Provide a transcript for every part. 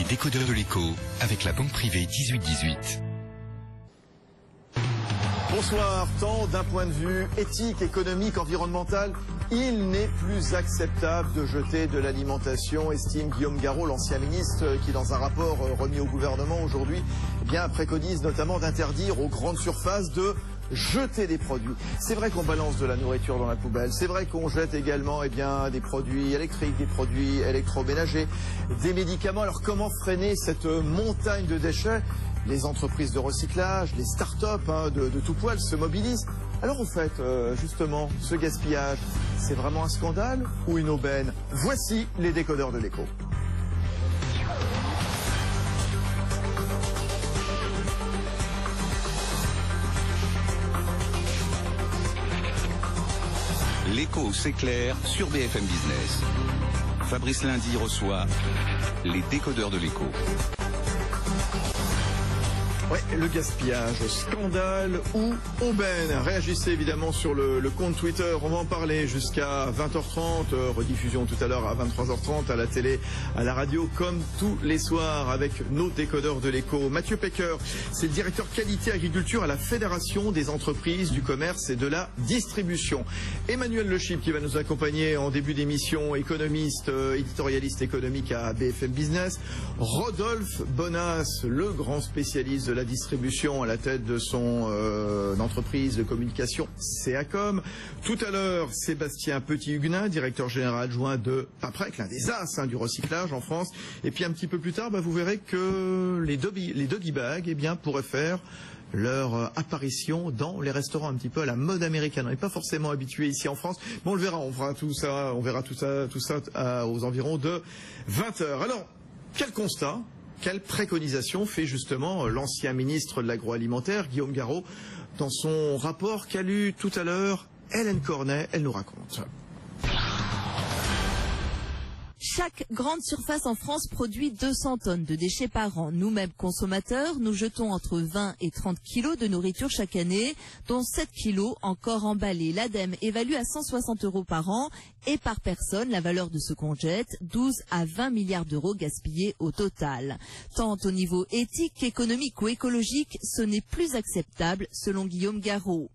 décodeurs de l'écho avec la banque privée 1818. Bonsoir. Tant d'un point de vue éthique, économique, environnemental, il n'est plus acceptable de jeter de l'alimentation, estime Guillaume Garot, l'ancien ministre, qui dans un rapport remis au gouvernement aujourd'hui, préconise notamment d'interdire aux grandes surfaces de jeter des produits. C'est vrai qu'on balance de la nourriture dans la poubelle, c'est vrai qu'on jette également des produits électriques, des produits électroménagers, des médicaments. Alors comment freiner cette montagne de déchets? Les entreprises de recyclage, les start-up de tout poil se mobilisent. Alors au fait, justement, ce gaspillage, c'est vraiment un scandale ou une aubaine? Voici les décodeurs de l'écho. L'écho s'éclaire sur BFM Business. Fabrice Lundi reçoit les décodeurs de l'écho. Ouais, le gaspillage, scandale ou aubaine? Réagissez évidemment sur le compte Twitter, on va en parler jusqu'à 20h30, rediffusion tout à l'heure à 23h30 à la télé, à la radio, comme tous les soirs avec nos décodeurs de l'écho. Mathieu Pecker, c'est le directeur qualité agriculture à la Fédération des entreprises du commerce et de la distribution. Emmanuel Le Chip qui va nous accompagner en début d'émission, économiste, éditorialiste économique à BFM Business. Rodolphe Bonas, le grand spécialiste de la distribution à la tête de son entreprise de communication CACOM. Tout à l'heure, Sébastien Petit-Huguenin, directeur général adjoint de Paprec, l'un des as du recyclage en France. Et puis un petit peu plus tard, vous verrez que les doggy bags pourraient faire leur apparition dans les restaurants un petit peu à la mode américaine. On n'est pas forcément habitué ici en France, mais on le verra, on verra tout ça aux environs de 20h. Alors, quel constat? Quelle préconisation fait justement l'ancien ministre de l'agroalimentaire, Guillaume Garot, dans son rapport qu'a lu tout à l'heure Hélène Cornet? Elle nous raconte. Chaque grande surface en France produit 200 tonnes de déchets par an. Nous-mêmes consommateurs, nous jetons entre 20 et 30 kilos de nourriture chaque année, dont 7 kilos encore emballés. L'ADEME évalue à 160 € par an et par personne la valeur de ce qu'on jette, 12 à 20 milliards d'euros gaspillés au total. Tant au niveau éthique qu'économique ou écologique, ce n'est plus acceptable selon Guillaume Garot.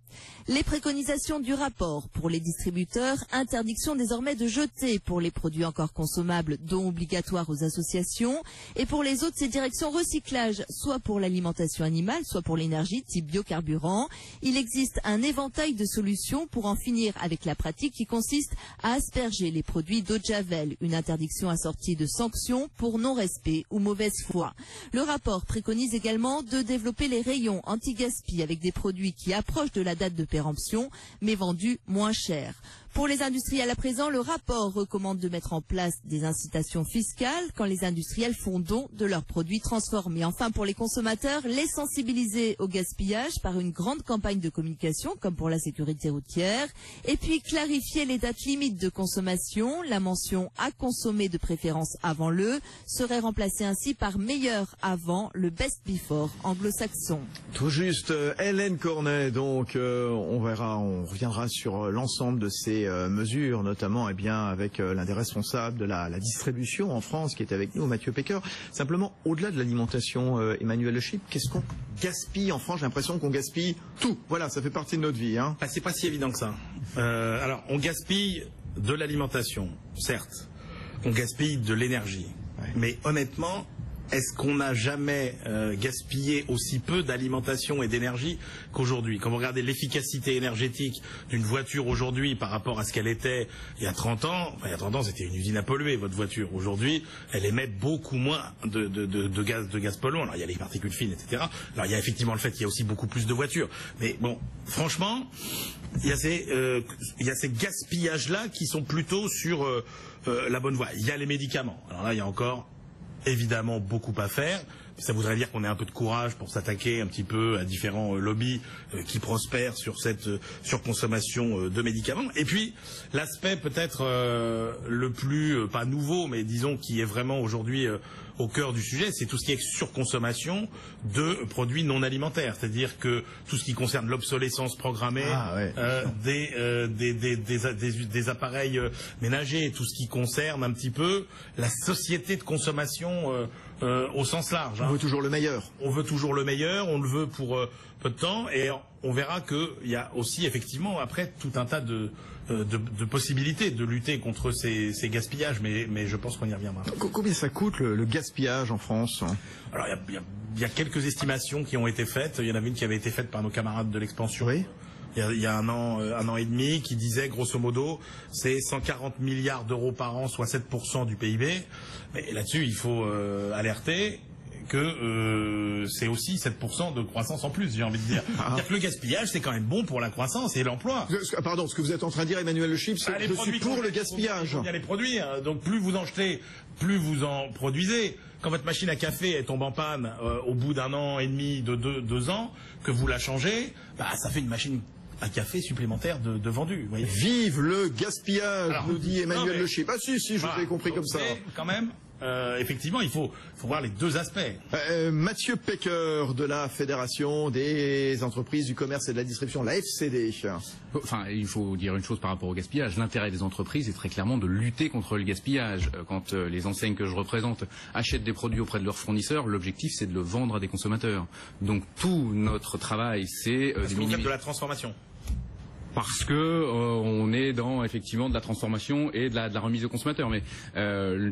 Les préconisations du rapport pour les distributeurs, interdiction désormais de jeter pour les produits encore consommables, dont obligatoires aux associations, et pour les autres, c'est direction recyclage, soit pour l'alimentation animale, soit pour l'énergie type biocarburant. Il existe un éventail de solutions pour en finir avec la pratique qui consiste à asperger les produits d'eau de javel, une interdiction assortie de sanctions pour non-respect ou mauvaise foi. Le rapport préconise également de développer les rayons anti-gaspi avec des produits qui approchent de la date de péremption, mais vendus moins cher. Pour les industriels à présent, le rapport recommande de mettre en place des incitations fiscales quand les industriels font don de leurs produits transformés. Enfin, pour les consommateurs, les sensibiliser au gaspillage par une grande campagne de communication, comme pour la sécurité routière. Et puis, clarifier les dates limites de consommation. La mention à consommer de préférence avant le serait remplacée ainsi par meilleur avant, le best before anglo-saxon. Tout juste, Hélène Cornet, donc on reviendra sur l'ensemble de ces mesures, notamment avec l'un des responsables de la distribution en France qui est avec nous, Mathieu Pecker. Simplement, au-delà de l'alimentation, Emmanuel Le Chip, qu'est-ce qu'on gaspille en France? J'ai l'impression qu'on gaspille tout. Voilà, ça fait partie de notre vie. C'est pas si évident que ça. Alors, on gaspille de l'alimentation, certes. On gaspille de l'énergie. Ouais. Mais honnêtement, est-ce qu'on n'a jamais gaspillé aussi peu d'alimentation et d'énergie qu'aujourd'hui? Quand vous regardez l'efficacité énergétique d'une voiture aujourd'hui par rapport à ce qu'elle était il y a 30 ans, il y a 30 ans c'était une usine à polluer votre voiture. Aujourd'hui, elle émet beaucoup moins de gaz polluant. Alors il y a les particules fines, etc. Alors il y a effectivement le fait qu'il y a aussi beaucoup plus de voitures. Mais bon, franchement, il y a ces gaspillages-là qui sont plutôt sur la bonne voie. Il y a les médicaments. Alors là, il y a encore évidemment beaucoup à faire. Ça voudrait dire qu'on ait un peu de courage pour s'attaquer un petit peu à différents lobbies qui prospèrent sur cette surconsommation de médicaments. Et puis, l'aspect peut-être le plus, pas nouveau, mais disons qui est vraiment aujourd'hui au cœur du sujet, c'est tout ce qui est surconsommation de produits non alimentaires. C'est-à-dire que tout ce qui concerne l'obsolescence programmée des appareils ménagers, tout ce qui concerne un petit peu la société de consommation au sens large. On veut toujours le meilleur. On veut toujours le meilleur, on le veut pour peu de temps, et on verra qu'il y a aussi effectivement après tout un tas de possibilités de lutter contre ces gaspillages, mais je pense qu'on y reviendra. Combien ça coûte le gaspillage en France? Alors il y a quelques estimations qui ont été faites. Il y en avait une qui avait été faite par nos camarades de l'Expansion. Oui. Il y a un an et demi, qui disait grosso modo c'est 140 milliards d'euros par an, soit 7% du PIB. Mais là-dessus, il faut alerter que c'est aussi 7% de croissance en plus, j'ai envie de dire. C'est-à-dire que le gaspillage, c'est quand même bon pour la croissance et l'emploi. Pardon, ce que vous êtes en train de dire, Emmanuel Le Chypre, c'est que je suis pour le gaspillage. Il y a les produits, hein. Donc plus vous en jetez, plus vous en produisez. Quand votre machine à café elle tombe en panne au bout d'un an et demi, de deux ans, que vous la changez, ça fait une machine à café supplémentaire de vendu. Vous voyez. Vive le gaspillage, nous dit Emmanuel Le Chypre. Ah si, je vous ai compris comme ça. Quand même, effectivement, il faut voir les deux aspects. Mathieu Pecker de la Fédération des entreprises du commerce et de la distribution, la FCD. Enfin, il faut dire une chose par rapport au gaspillage. L'intérêt des entreprises est très clairement de lutter contre le gaspillage. Quand les enseignes que je représente achètent des produits auprès de leurs fournisseurs, l'objectif c'est de le vendre à des consommateurs. Donc tout notre travail c'est de minimiser de la transformation. Parce que on est dans effectivement de la transformation et de la remise au consommateur. Mais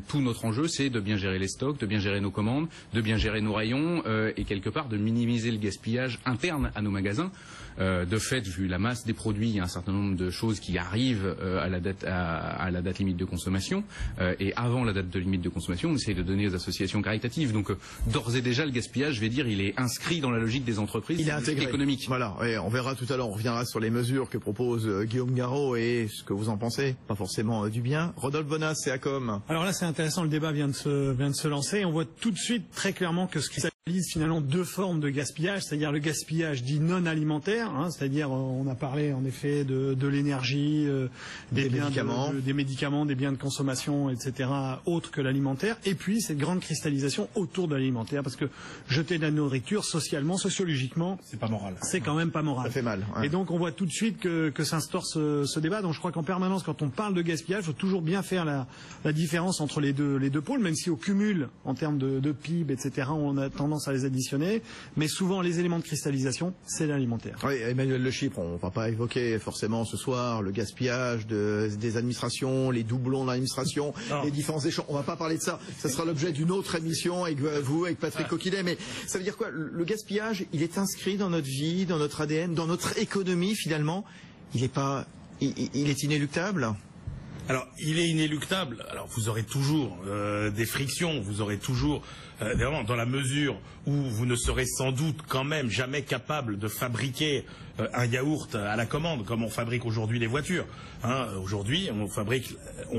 tout notre enjeu, c'est de bien gérer les stocks, de bien gérer nos commandes, de bien gérer nos rayons et quelque part de minimiser le gaspillage interne à nos magasins. De fait, vu la masse des produits, il y a un certain nombre de choses qui arrivent à la date limite de consommation. Et avant la date de limite de consommation, on essaie de donner aux associations caritatives. Donc d'ores et déjà, le gaspillage, je vais dire, il est inscrit dans la logique des entreprises, il est intégré. Économique. Voilà, et on verra tout à l'heure, on reviendra sur les mesures que propose Guillaume Garot et ce que vous en pensez. Pas forcément du bien. Rodolphe Bonas, c'est Accom. Alors là, c'est intéressant, le débat vient de se lancer. On voit tout de suite très clairement que ce qui finalement deux formes de gaspillage, c'est-à-dire le gaspillage dit non alimentaire, c'est-à-dire on a parlé en effet de l'énergie, des médicaments, des biens de consommation, etc., autres que l'alimentaire, et puis cette grande cristallisation autour de l'alimentaire, parce que jeter de la nourriture socialement, sociologiquement, c'est pas moral. C'est quand même pas moral. Ça fait mal. Ouais. Et donc on voit tout de suite que s'instaure ce débat. Donc je crois qu'en permanence, quand on parle de gaspillage, il faut toujours bien faire la différence entre les deux pôles, même si au cumul, en termes de PIB, etc., on a tendance à les additionner, mais souvent les éléments de cristallisation, c'est l'alimentaire. Oui, Emmanuel Le Chypre, on ne va pas évoquer forcément ce soir le gaspillage des administrations, les doublons d'administration, les différents échanges. On ne va pas parler de ça. Ça sera l'objet d'une autre émission avec vous, avec Patrick Coquillet. Mais ça veut dire quoi? Le gaspillage, il est inscrit dans notre vie, dans notre ADN, dans notre économie finalement. Il est inéluctable. Alors, il est inéluctable. Alors, vous aurez toujours des frictions, vous aurez toujours, vraiment, dans la mesure où vous ne serez sans doute quand même jamais capable de fabriquer un yaourt à la commande, comme on fabrique aujourd'hui les voitures. Aujourd'hui, on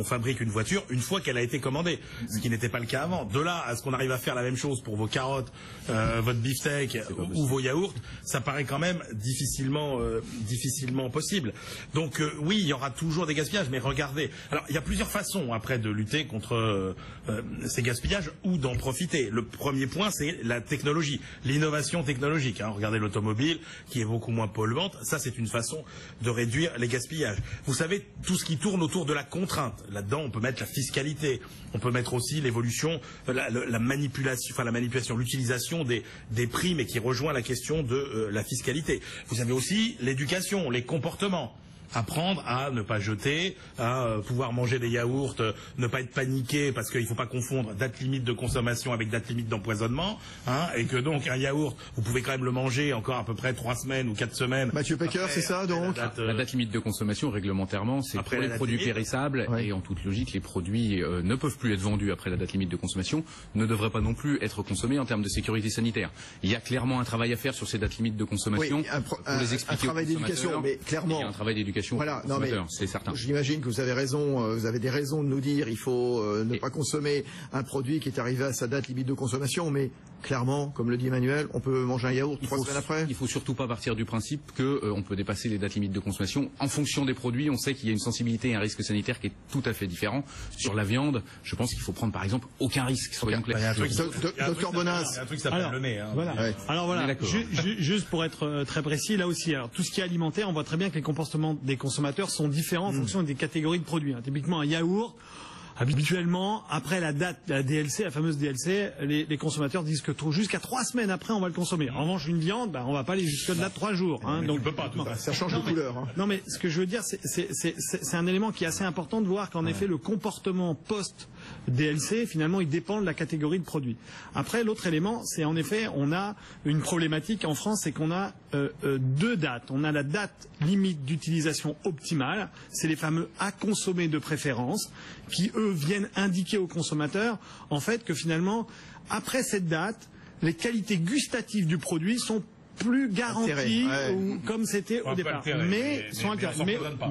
fabrique une voiture une fois qu'elle a été commandée, ce qui n'était pas le cas avant. De là à ce qu'on arrive à faire la même chose pour vos carottes, votre beefsteak ou vos yaourts, ça paraît quand même difficilement possible. Donc oui, il y aura toujours des gaspillages, mais regardez. Alors, il y a plusieurs façons après de lutter contre ces gaspillages ou d'en profiter. Le premier point, c'est la technologie, l'innovation technologique. Regardez l'automobile, qui est beaucoup moins polluante. Ça, c'est une façon de réduire les gaspillages. Vous savez, tout ce qui tourne autour de la contrainte. Là-dedans, on peut mettre la fiscalité. On peut mettre aussi l'évolution, la manipulation, l'utilisation des prix, mais qui rejoint la question de la fiscalité. Vous avez aussi l'éducation, les comportements. Apprendre à ne pas jeter, à pouvoir manger des yaourts, ne pas être paniqué parce qu'il ne faut pas confondre date limite de consommation avec date limite d'empoisonnement, et que donc un yaourt, vous pouvez quand même le manger encore à peu près 3 semaines ou 4 semaines. Mathieu Pecker, c'est ça donc la date limite de consommation réglementairement, c'est pour les produits périssables, et en toute logique, les produits ne peuvent plus être vendus après la date limite de consommation, ne devraient pas non plus être consommés en termes de sécurité sanitaire. Il y a clairement un travail à faire sur ces dates limites de consommation pour les expliquer un travail d'éducation, mais clairement. Il y a un travail d'éducation. Voilà, non mais c'est certain. J'imagine que vous avez raison, vous avez des raisons de nous dire il faut ne pas consommer un produit qui est arrivé à sa date limite de consommation, mais clairement, comme le dit Emmanuel, on peut manger un yaourt 3 semaines après. Il faut surtout pas partir du principe que on peut dépasser les dates limites de consommation. En fonction des produits, on sait qu'il y a une sensibilité et un risque sanitaire qui est tout à fait différent. Sur la viande, je pense qu'il faut prendre par exemple aucun risque. Soyons clairs. Docteur Bonas. Il y a un truc qui s'appelle le nez. Voilà. Ouais. Alors voilà, juste pour être très précis, là aussi, alors tout ce qui est alimentaire, on voit très bien que les comportements des consommateurs sont différents en fonction des catégories de produits. Typiquement un yaourt. Habituellement, après la date, la DLC, la fameuse DLC, les consommateurs disent que jusqu'à 3 semaines après, on va le consommer. En revanche, une viande, on va pas aller jusque-là de 3 jours. Hein, donc, peut pas, ça change de couleur. Hein. Non, mais ce que je veux dire, c'est un élément qui est assez important de voir qu'en effet, le comportement post-DLC, finalement, il dépend de la catégorie de produit. Après, l'autre élément, c'est en effet, on a une problématique en France, c'est qu'on a 2 dates. On a la date limite d'utilisation optimale, c'est les fameux à consommer de préférence, qui eux viennent indiquer aux consommateurs en fait que finalement après cette date les qualités gustatives du produit sont plus garanties ou comme c'était au départ,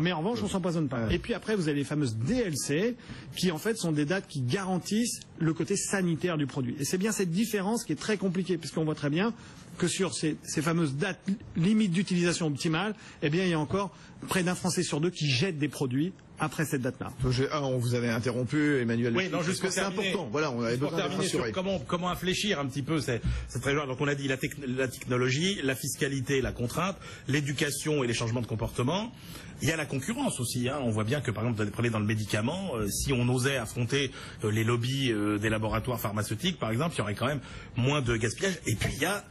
mais en revanche on s'empoisonne pas. Et puis après vous avez les fameuses DLC qui en fait sont des dates qui garantissent le côté sanitaire du produit. Et c'est bien cette différence qui est très compliquée puisqu'on voit très bien que sur ces fameuses dates limites d'utilisation optimale, eh bien il y a encore près d'un Français sur 2 qui jette des produits après cette date-là. On vous avait interrompu, Emmanuel. Oui, non, juste que c'est important. Voilà, on avait besoin de terminer sur comment infléchir un petit peu cette région. Donc on a dit la technologie, la fiscalité, la contrainte, l'éducation et les changements de comportement. Il y a la concurrence aussi. Hein. On voit bien que par exemple, prenez dans le médicament, si on osait affronter les lobbies des laboratoires pharmaceutiques, par exemple, il y aurait quand même moins de gaspillage. Et puis il y a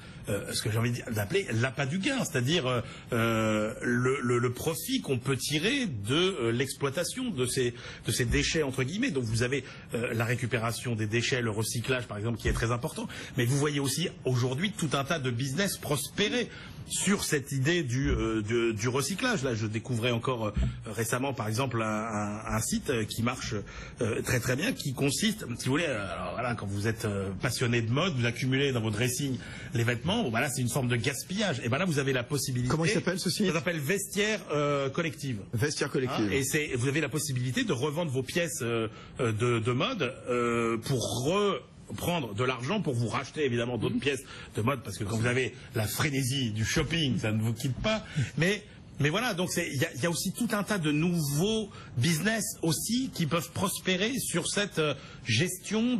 ce que j'ai envie d'appeler l'appât du gain, c'est-à-dire le profit qu'on peut tirer de l'exploitation de ces déchets entre guillemets. Donc vous avez la récupération des déchets, le recyclage par exemple qui est très important, mais vous voyez aussi aujourd'hui tout un tas de business prospérer sur cette idée du recyclage. Là, je découvrais encore récemment, par exemple, un site qui marche très très bien, qui consiste, si vous voulez, alors voilà, quand vous êtes passionné de mode, vous accumulez dans votre dressing les vêtements, bon, bah là c'est une forme de gaspillage. Et ben là vous avez la possibilité. Comment il s'appelle ce site ? Ça s'appelle Vestiaire Collective. Vestiaire Collective. Hein, et vous avez la possibilité de revendre vos pièces de mode pour prendre de l'argent pour vous racheter évidemment d'autres pièces de mode, parce que quand vous avez la frénésie du shopping, ça ne vous quitte pas. Mais voilà, donc il y a aussi tout un tas de nouveaux business aussi qui peuvent prospérer sur cette gestion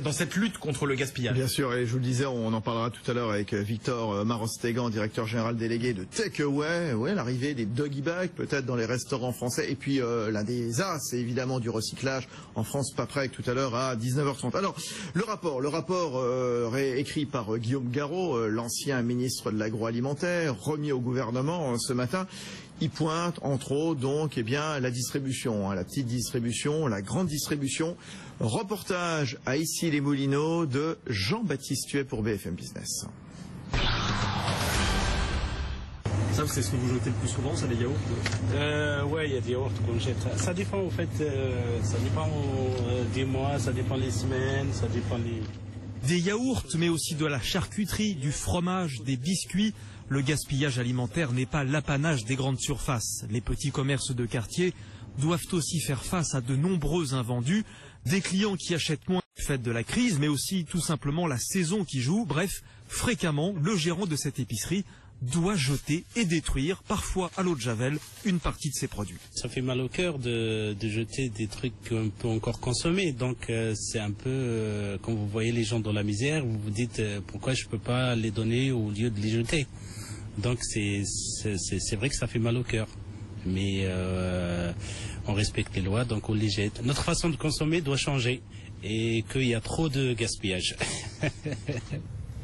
dans cette lutte contre le gaspillage. Bien sûr, et je vous le disais, on en parlera tout à l'heure avec Victor Marostegan, directeur général délégué de Takeaway. Ouais, l'arrivée des doggy bags peut-être dans les restaurants français, et puis l'un des as, c'est évidemment du recyclage en France, pas près, tout à l'heure à 19h30. Alors, le rapport écrit par Guillaume Garot, l'ancien ministre de l'agroalimentaire, remis au gouvernement ce matin, il pointe entre autres donc la distribution, la petite distribution, la grande distribution. Reportage à Issy-les-Moulineaux de Jean-Baptiste Huet pour BFM Business. Ça, c'est ce que vous jetez le plus souvent, c'est les yaourts? Ouais, il y a des yaourts qu'on jette. Ça dépend en fait, ça dépend des mois, ça dépend les semaines, ça dépend les... Des yaourts, mais aussi de la charcuterie, du fromage, des biscuits. Le gaspillage alimentaire n'est pas l'apanage des grandes surfaces. Les petits commerces de quartier doivent aussi faire face à de nombreux invendus, des clients qui achètent moins du fait de la crise, mais aussi tout simplement la saison qui joue. Bref, fréquemment, le gérant de cette épicerie doit jeter et détruire, parfois à l'eau de javel, une partie de ses produits. Ça fait mal au cœur de jeter des trucs qu'on peut encore consommer. Donc c'est un peu, quand vous voyez les gens dans la misère, vous vous dites pourquoi je ne peux pas les donner au lieu de les jeter. Donc c'est vrai que ça fait mal au cœur. Mais on respecte les lois, donc on les jette. Notre façon de consommer doit changer et qu'il y a trop de gaspillage.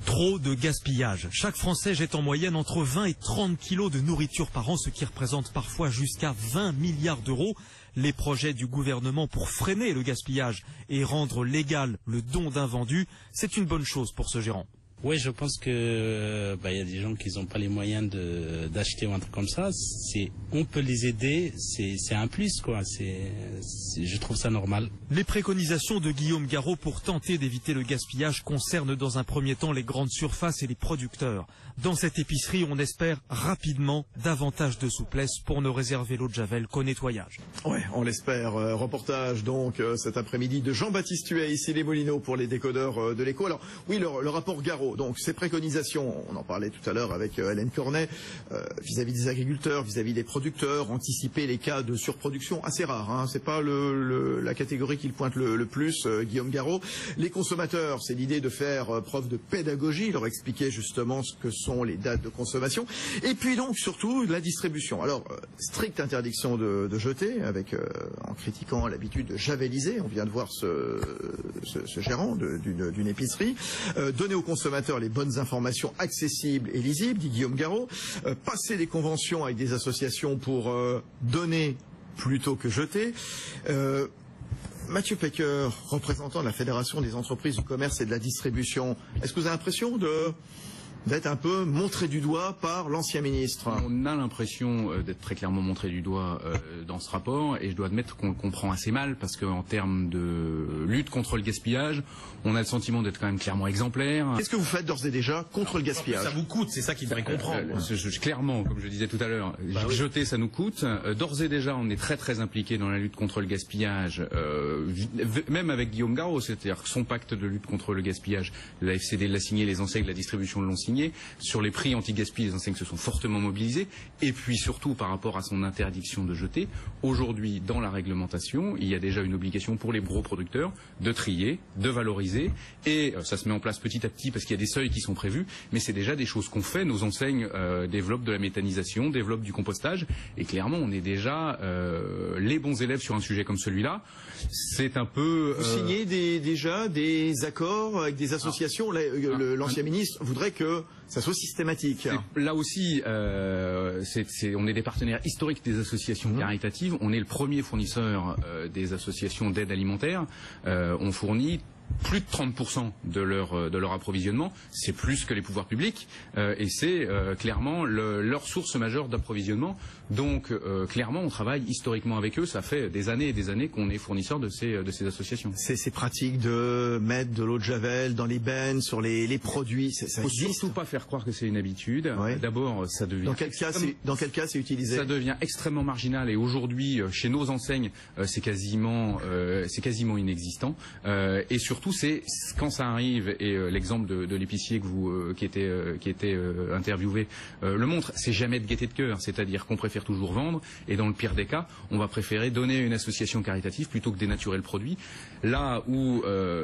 Trop de gaspillage. Chaque Français jette en moyenne entre 20 et 30 kilos de nourriture par an, ce qui représente parfois jusqu'à 20 milliards d'euros. Les projets du gouvernement pour freiner le gaspillage et rendre légal le don d'invendus, c'est une bonne chose pour ce gérant. Oui, je pense que y a des gens qui n'ont pas les moyens d'acheter ou un truc comme ça. On peut les aider, c'est un plus, quoi. Je trouve ça normal. Les préconisations de Guillaume Garot pour tenter d'éviter le gaspillage concernent dans un premier temps les grandes surfaces et les producteurs. Dans cette épicerie, on espère rapidement davantage de souplesse pour ne réserver l'eau de javel qu'au nettoyage. Ouais, on l'espère. Reportage donc cet après-midi de Jean-Baptiste Huet, ici les Moulineaux pour les décodeurs de l'écho. Alors oui, le rapport Garot. Garot. Donc ces préconisations, on en parlait tout à l'heure avec Hélène Cornet, vis-à-vis des agriculteurs, vis-à-vis des producteurs, anticiper les cas de surproduction assez rares. Hein. C'est pas la catégorie qu'il pointe le plus, Guillaume Garot. Les consommateurs, c'est l'idée de faire preuve de pédagogie, leur expliquer justement ce que sont les dates de consommation. Et puis donc surtout la distribution. Alors stricte interdiction de jeter, avec en critiquant l'habitude de javeliser. On vient de voir ce gérant d'une épicerie. Donner aux consommateurs les bonnes informations accessibles et lisibles, dit Guillaume Garot. Passer des conventions avec des associations pour donner plutôt que jeter. Mathieu Pecker, représentant de la Fédération des entreprises du commerce et de la distribution, est-ce que vous avez l'impression d'être un peu montré du doigt par l'ancien ministre? On a l'impression d'être très clairement montré du doigt dans ce rapport, et je dois admettre qu'on le comprend assez mal, parce qu'en termes de lutte contre le gaspillage, on a le sentiment d'être quand même clairement exemplaire. Qu'est-ce que vous faites d'ores et déjà contre le gaspillage? Ça vous coûte, c'est ça qu'il faudrait comprendre. Clairement, comme je disais tout à l'heure, jeter ça nous coûte. D'ores et déjà, on est très très impliqué dans la lutte contre le gaspillage, même avec Guillaume Garot, c'est-à-dire que son pacte de lutte contre le gaspillage, la FCD l'a signé, les enseignes de la distribution l'ont signé. Sur les prix anti-gaspi, les enseignes se sont fortement mobilisées. Et puis surtout par rapport à son interdiction de jeter, aujourd'hui dans la réglementation, il y a déjà une obligation pour les gros producteurs de trier, de valoriser, et ça se met en place petit à petit parce qu'il y a des seuils qui sont prévus, mais c'est déjà des choses qu'on fait. Nos enseignes développent de la méthanisation, développent du compostage, et clairement on est déjà les bons élèves sur un sujet comme celui-là. C'est un peu... Vous signez déjà des accords avec des associations. L'ancien ministre voudrait que ça soit systématique. Là aussi, on est des partenaires historiques des associations caritatives. On est le premier fournisseur des associations d'aide alimentaire. On fournit plus de 30% de leur approvisionnement. C'est plus que les pouvoirs publics, et c'est clairement leur source majeure d'approvisionnement. Donc clairement, on travaille historiquement avec eux. Ça fait des années et des années qu'on est fournisseur de ces associations. C'est pratique de mettre de l'eau de javel dans les bennes, sur les produits. Ça faut existe. surtout pas faire croire que c'est une habitude. Ouais. D'abord, ça devient... Dans quel cas c'est utilisé? Ça devient extrêmement marginal, et aujourd'hui, chez nos enseignes, c'est quasiment inexistant. Et surtout, c'est quand ça arrive, et l'exemple de l'épicier qui était interviewé le montre, c'est jamais de gaieté de cœur, c'est-à-dire qu'on préfère toujours vendre, et dans le pire des cas, on va préférer donner à une association caritative plutôt que dénaturer le produit. Là où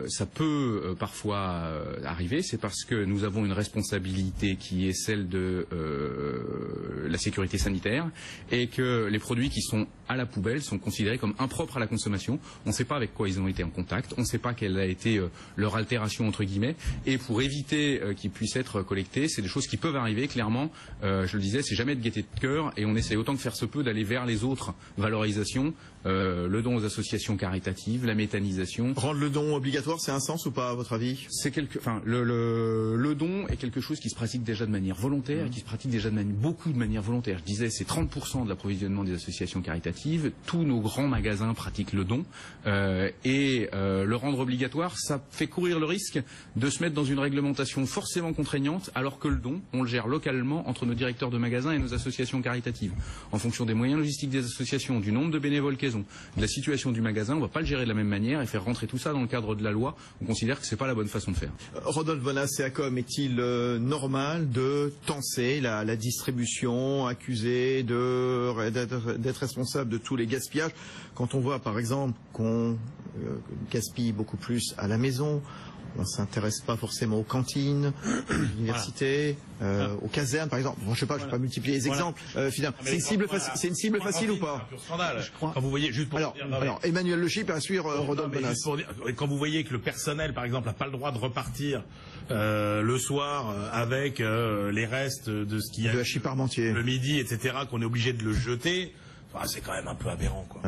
ça peut parfois arriver, c'est parce que nous avons une responsabilité qui est celle de la sécurité sanitaire, et que les produits qui sont à la poubelle sont considérés comme impropres à la consommation. On ne sait pas avec quoi ils ont été en contact, on ne sait pas quelle a été leur altération entre guillemets, et pour éviter qu'ils puissent être collectés, c'est des choses qui peuvent arriver clairement. Je le disais, c'est jamais de gaieté de cœur, et on essaie autant que faire se peut d'aller vers les autres valorisations, le don aux associations caritatives, la méthanisation. Rendre le don obligatoire, c'est un sens ou pas à votre avis? Le don est quelque chose qui se pratique déjà de manière volontaire, et qui se pratique déjà beaucoup de manière volontaire. Je disais, c'est 30% de l'approvisionnement des associations caritatives. Tous nos grands magasins pratiquent le don, et le rendre obligatoire, ça fait courir le risque de se mettre dans une réglementation forcément contraignante, alors que le don, on le gère localement entre nos directeurs de magasins et nos associations caritatives. En fonction des moyens logistiques des associations, du nombre de bénévoles qu'elles ont, de la situation du magasin, on ne va pas le gérer de la même manière et faire rentrer tout ça dans le cadre de la loi. On considère que ce n'est pas la bonne façon de faire. Rodolphe Bonas, CACOM, est-il normal de tenser la distribution, accusée d'être responsable de tous les gaspillages, quand on voit par exemple qu'on gaspille beaucoup plus à la maison? On ne s'intéresse pas forcément aux cantines, aux universités, aux casernes, par exemple. Bon, je sais pas, je ne vais pas multiplier les exemples. Finalement, c'est une cible facile ou pas? C'est un pur scandale. Quand vous voyez, juste pour alors, Emmanuel Le Chip a suivi Rodolphe Bonas. Quand vous voyez que le personnel, par exemple, n'a pas le droit de repartir le soir avec les restes de ce qu'il y a de hachis parmentier le midi, etc., qu'on est obligé de le jeter, c'est quand même un peu aberrant, quoi.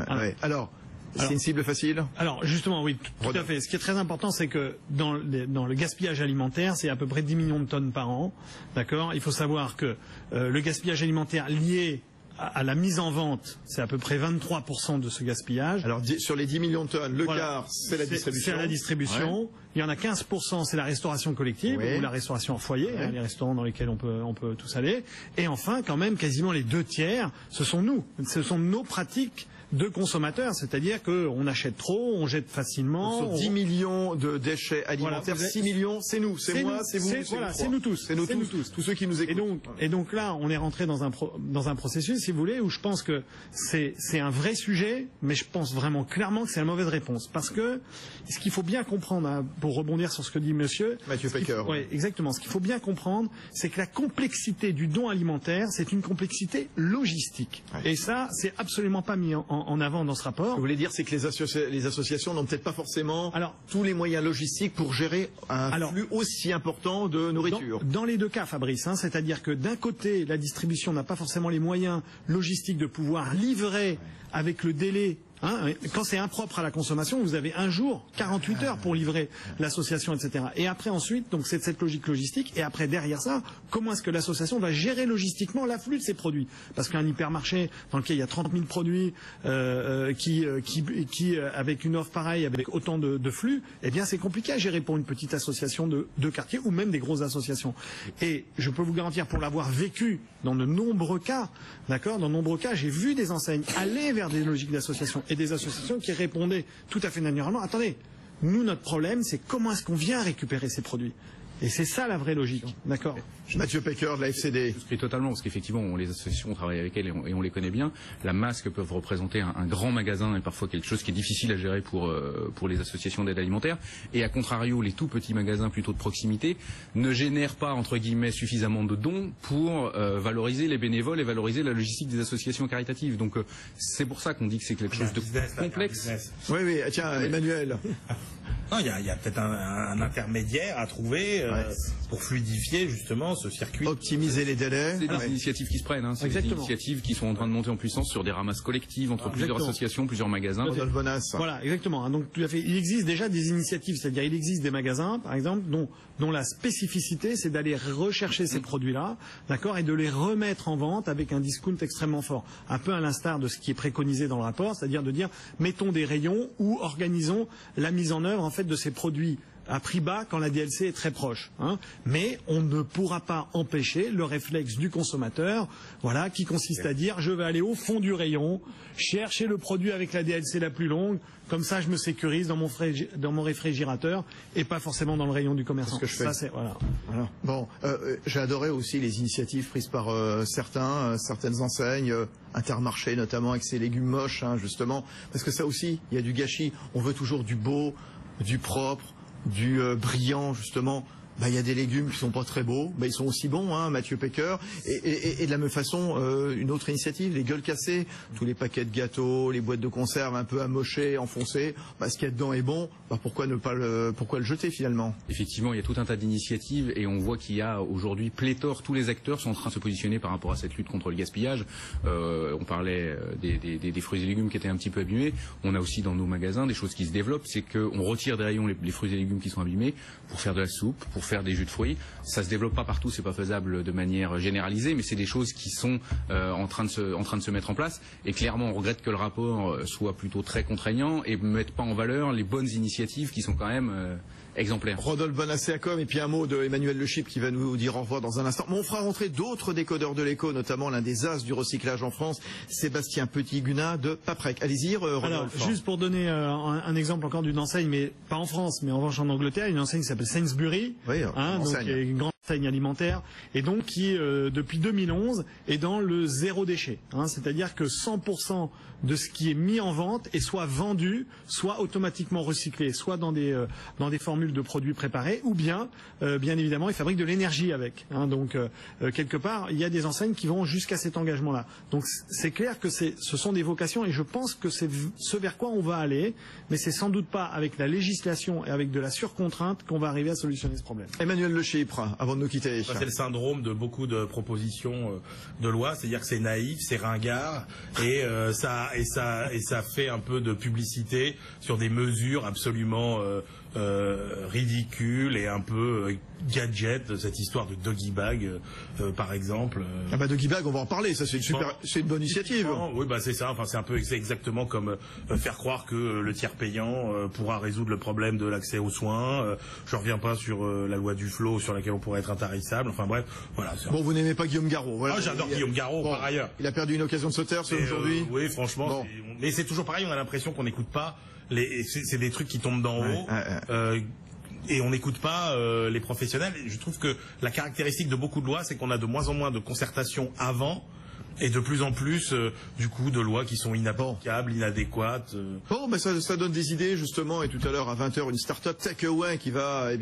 Alors, c'est une cible facile? Alors justement, oui, tout à fait. Ce qui est très important, c'est que dans le gaspillage alimentaire, c'est à peu près 10 millions de tonnes par an. D'accord? Il faut savoir que le gaspillage alimentaire lié à la mise en vente, c'est à peu près 23% de ce gaspillage. Alors sur les 10 millions de tonnes, le quart, c'est la distribution. C'est la distribution. Ouais. Il y en a 15%, c'est la restauration collective, ou la restauration en foyer, les restaurants dans lesquels on peut tous aller. Et enfin, quand même, quasiment les 2 tiers, ce sont nous. Ce sont nos pratiques de consommateurs, c'est-à-dire qu'on achète trop, on jette facilement. Sur 10 millions de déchets alimentaires, voilà, 6 millions, c'est nous, c'est moi, c'est vous, voilà, c'est nous tous. C'est nous tous, tous ceux qui nous écoutent. Et donc là, on est rentré dans un processus, si vous voulez, où je pense que c'est un vrai sujet, mais je pense vraiment clairement que c'est la mauvaise réponse. Parce que ce qu'il faut bien comprendre, hein, pour rebondir sur ce que dit monsieur Mathieu Pecker. Oui, exactement. Ce qu'il faut bien comprendre, c'est que la complexité du don alimentaire, c'est une complexité logistique. Ouais. Et ça, c'est absolument pas mis en avant dans ce rapport. Ce que vous voulez dire, c'est que les associations n'ont peut-être pas forcément tous les moyens logistiques pour gérer un flux aussi important de nourriture. Dans les deux cas, Fabrice, hein, c'est-à-dire que d'un côté, la distribution n'a pas forcément les moyens logistiques de pouvoir livrer avec le délai. Hein, quand c'est impropre à la consommation, vous avez un jour, 48 heures pour livrer l'association, etc. Et après ensuite, donc c'est cette logique logistique. Et après derrière ça, comment est-ce que l'association va gérer logistiquement l'afflux de ces produits? Parce qu'un hypermarché dans lequel il y a 30 000 produits qui avec une offre pareille, avec autant de flux, eh bien c'est compliqué à gérer pour une petite association de quartier ou même des grosses associations. Et je peux vous garantir, pour l'avoir vécu dans de nombreux cas, d'accord, dans de nombreux cas, j'ai vu des enseignes aller vers des logiques d'association et des associations qui répondaient tout à fait naturellement, attendez, nous notre problème c'est comment est-ce qu'on vient récupérer ces produits. Et c'est ça la vraie logique, d'accord. Mathieu Pecker de la FCD. Je souscris totalement, parce qu'effectivement, les associations, on travaille avec elles et on les connaît bien. La masse que peuvent représenter un grand magasin est parfois quelque chose qui est difficile à gérer pour les associations d'aide alimentaire. Et à contrario, les tout petits magasins plutôt de proximité ne génèrent pas, entre guillemets, suffisamment de dons pour valoriser les bénévoles et valoriser la logistique des associations caritatives. Donc c'est pour ça qu'on dit que c'est quelque chose de complexe. Oui, oui, tiens, Emmanuel. Non, il y a peut-être un intermédiaire à trouver pour fluidifier justement ce circuit. Optimiser les délais. C'est des initiatives qui se prennent, hein. C'est des initiatives qui sont en train de monter en puissance sur des ramasses collectives entre plusieurs associations, plusieurs magasins. Voilà, exactement. Donc tout à fait. Il existe déjà des initiatives, c'est-à-dire il existe des magasins, par exemple, dont la spécificité c'est d'aller rechercher ces produits-là, d'accord, et de les remettre en vente avec un discount extrêmement fort. Un peu à l'instar de ce qui est préconisé dans le rapport, c'est-à-dire de dire mettons des rayons ou organisons la mise en œuvre en fait de ces produits à prix bas quand la DLC est très proche. Hein. Mais on ne pourra pas empêcher le réflexe du consommateur, voilà, qui consiste à dire je vais aller au fond du rayon, chercher le produit avec la DLC la plus longue, comme ça je me sécurise dans mon réfrigérateur et pas forcément dans le rayon du commerçant. C'est ce que je fais. Ça, voilà. Bon, j'ai adoré aussi les initiatives prises par certaines enseignes, Intermarché notamment avec ses légumes moches, hein, justement, parce que ça aussi, il y a du gâchis. On veut toujours du beau, du propre, du brillant, justement. Bah, il y a des légumes qui sont pas très beaux, mais ils sont aussi bons, hein, Mathieu Pecker. Et de la même façon, une autre initiative, les gueules cassées, tous les paquets de gâteaux, les boîtes de conserve un peu amochées, enfoncées. Bah, ce qu'il y a dedans est bon. Bah, pourquoi le jeter finalement? Effectivement, il y a tout un tas d'initiatives et on voit qu'il y a aujourd'hui pléthore. Tous les acteurs sont en train de se positionner par rapport à cette lutte contre le gaspillage. On parlait des fruits et légumes qui étaient un petit peu abîmés. On a aussi dans nos magasins des choses qui se développent, c'est qu'on retire des rayons les fruits et légumes qui sont abîmés pour faire de la soupe, pour faire des jus de fruits. Ça se développe pas partout, c'est pas faisable de manière généralisée, mais c'est des choses qui sont en train de se mettre en place. Et clairement, on regrette que le rapport soit plutôt très contraignant et ne mette pas en valeur les bonnes initiatives qui sont quand même exemplaire. Rodolphe Bonasséacom et puis un mot de Emmanuel Le Chip qui va nous dire au revoir dans un instant. Mais on fera rentrer d'autres décodeurs de l'écho, notamment l'un des as du recyclage en France, Sébastien Petit-Gunin de Paprec. Allez-y, Rodolphe. Alors, juste pour donner un exemple encore d'une enseigne, mais pas en France, mais en revanche en Angleterre, une enseigne qui s'appelle Sainsbury, oui, donc une grande enseigne alimentaire, et donc qui, depuis 2011, est dans le zéro déchet. C'est-à-dire que 100% de ce qui est mis en vente est soit vendu, soit automatiquement recyclé, soit dans des formules de produits préparés, ou bien évidemment, ils fabriquent de l'énergie avec. Donc, quelque part, il y a des enseignes qui vont jusqu'à cet engagement-là. Donc, c'est clair que ce sont des vocations, et je pense que c'est ce vers quoi on va aller, mais c'est sans doute pas avec la législation et avec de la surcontrainte qu'on va arriver à solutionner ce problème. Emmanuel Le Chypre, avant de nous quitter. C'est le syndrome de beaucoup de propositions de loi, c'est-à-dire que c'est naïf, c'est ringard, et ça fait un peu de publicité sur des mesures absolument ridicule et un peu gadget, cette histoire de doggy bag, par exemple. Ah bah doggy bag, on va en parler. Ça, c'est une bonne initiative. Oui, bah c'est ça. Enfin, c'est exactement comme faire croire que le tiers payant pourra résoudre le problème de l'accès aux soins. Je reviens pas sur la loi du flot sur laquelle on pourrait être intarissable. Enfin bref, voilà. Bon, vous n'aimez pas Guillaume Garot. Voilà. Ah, j'adore Guillaume Garot, par ailleurs. Il a perdu une occasion de se taire aujourd'hui. Oui, franchement. Bon. Mais c'est toujours pareil. On a l'impression qu'on n'écoute pas. C'est des trucs qui tombent d'en haut. Et on n'écoute pas les professionnels. Je trouve que la caractéristique de beaucoup de lois, c'est qu'on a de moins en moins de concertation avant et de plus en plus, du coup, de lois qui sont inapplicables, inadéquates. Bon, ben ça donne des idées, justement. Et tout à l'heure, à 20h, une start-up Takeaway qui va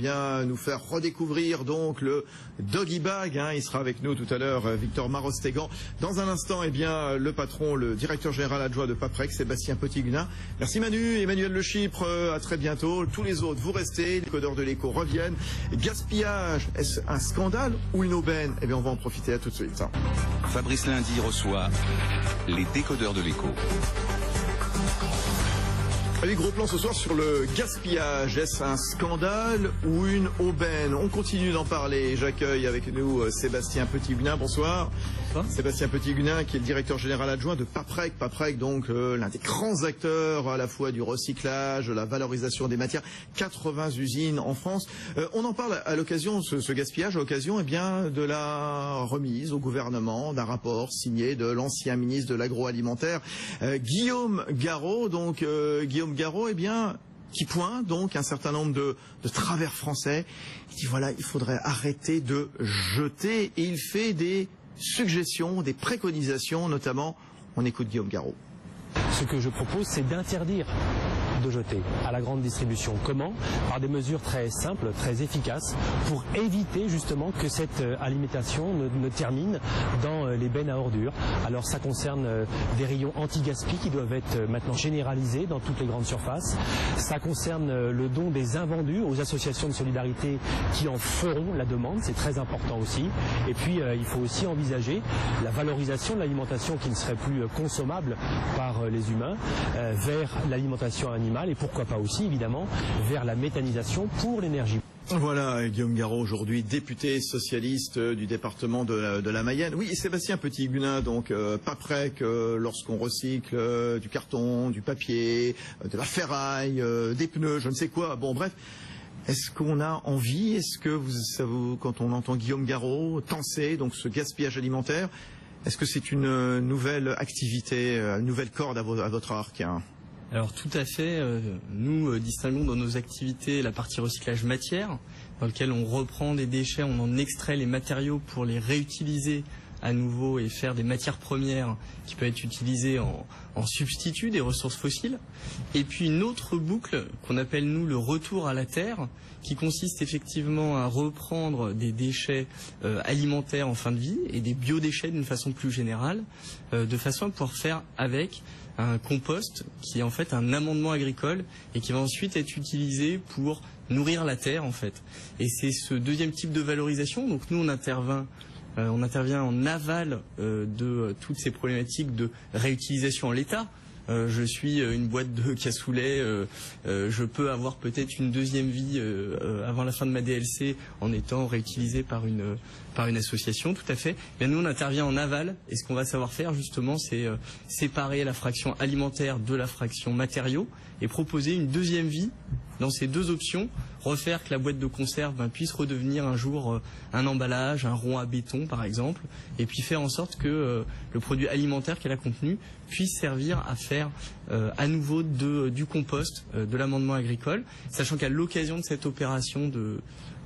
nous faire redécouvrir donc le Doggy Bag. Il sera avec nous tout à l'heure, Victor Marostegan. Dans un instant, le patron, le directeur général adjoint de Paprec, Sébastien Petit-Guenin. Merci Manu, Emmanuel Le Chypre. À très bientôt. Tous les autres, vous restez. Les codeurs de l'écho reviennent. Gaspillage, est-ce un scandale ou une aubaine? On va en profiter. À tout de suite. Fabrice Lundi reçoit les décodeurs de l'écho. Allez, gros plan ce soir sur le gaspillage. Est-ce un scandale ou une aubaine? On continue d'en parler. J'accueille avec nous Sébastien Petit-Guenin. Bonsoir. Sébastien Petit-Guenin qui est le directeur général adjoint de Paprec. Paprec, donc l'un des grands acteurs à la fois du recyclage, de la valorisation des matières. 80 usines en France. On en parle à l'occasion, ce gaspillage, à l'occasion de la remise au gouvernement d'un rapport signé de l'ancien ministre de l'agroalimentaire, Guillaume Garot. Donc Guillaume Garot, qui pointe donc un certain nombre de travers français. Il dit voilà, il faudrait arrêter de jeter, et il fait des suggestions, des préconisations, notamment, on écoute Guillaume Garot. Ce que je propose, c'est d'interdire de jeter à la grande distribution. Comment? Par des mesures très simples, très efficaces, pour éviter justement que cette alimentation ne termine dans les bennes à ordures. Alors ça concerne des rayons anti-gaspi qui doivent être maintenant généralisés dans toutes les grandes surfaces. Ça concerne le don des invendus aux associations de solidarité qui en feront la demande, c'est très important aussi. Et puis il faut aussi envisager la valorisation de l'alimentation qui ne serait plus consommable par les humains vers l'alimentation animale et pourquoi pas aussi évidemment vers la méthanisation pour l'énergie. Voilà, Guillaume Garot, aujourd'hui député socialiste du département de la Mayenne. Oui, et Sébastien Petit-Guenin, donc Paprec, lorsqu'on recycle du carton, du papier, de la ferraille, des pneus, je ne sais quoi, bon bref. Est-ce qu'on a envie, est-ce que quand on entend Guillaume Garot penser donc ce gaspillage alimentaire, est-ce que c'est une nouvelle activité, une nouvelle corde à votre arc? Alors tout à fait, nous distinguons dans nos activités la partie recyclage matière, dans lequel on reprend des déchets, on en extrait les matériaux pour les réutiliser à nouveau et faire des matières premières qui peuvent être utilisées en substitut des ressources fossiles. Et puis une autre boucle qu'on appelle nous le retour à la terre, qui consiste effectivement à reprendre des déchets alimentaires en fin de vie et des biodéchets d'une façon plus générale, de façon à pouvoir faire avec un compost qui est en fait un amendement agricole et qui va ensuite être utilisé pour nourrir la terre en fait. Et c'est ce deuxième type de valorisation. Donc nous on intervient en aval de toutes ces problématiques de réutilisation en l'état. Je suis une boîte de cassoulet, je peux avoir peut-être une deuxième vie avant la fin de ma DLC en étant réutilisé par une association, tout à fait. Bien, nous on intervient en aval et ce qu'on va savoir faire justement c'est séparer la fraction alimentaire de la fraction matériaux et proposer une deuxième vie dans ces deux options, refaire que la boîte de conserve puisse redevenir un jour un emballage, un rond à béton par exemple, et puis faire en sorte que le produit alimentaire qu'elle a contenu puisse servir à faire à nouveau du compost, de l'amendement agricole, sachant qu'à l'occasion de cette opération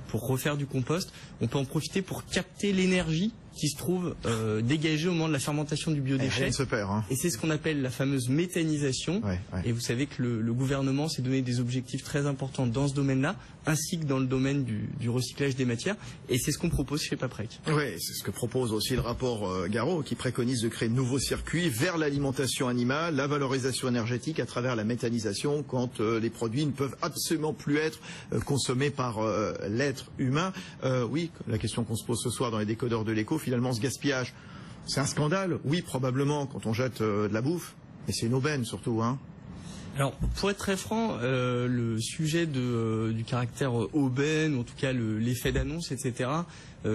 pour refaire du compost, on peut en profiter pour capter l'énergie qui se trouve dégagée au moment de la fermentation du biodéchet. Rien ne se perd, hein. Et c'est ce qu'on appelle la fameuse méthanisation. Ouais. Et vous savez que le gouvernement s'est donné des objectifs très importants dans ce domaine-là, ainsi que dans le domaine du recyclage des matières. Et c'est ce qu'on propose chez Paprec. Oui, c'est ce que propose aussi le rapport Garot, qui préconise de créer de nouveaux circuits vers l'alimentation animale, la valorisation énergétique à travers la méthanisation, quand les produits ne peuvent absolument plus être consommés par l'être humain. Oui, la question qu'on se pose ce soir dans les décodeurs de l'écho, finalement, ce gaspillage, c'est un scandale? Oui, probablement, quand on jette de la bouffe, mais c'est une aubaine surtout, hein. Alors, pour être très franc, le sujet du caractère aubaine, ou en tout cas l'effet d'annonce, etc.,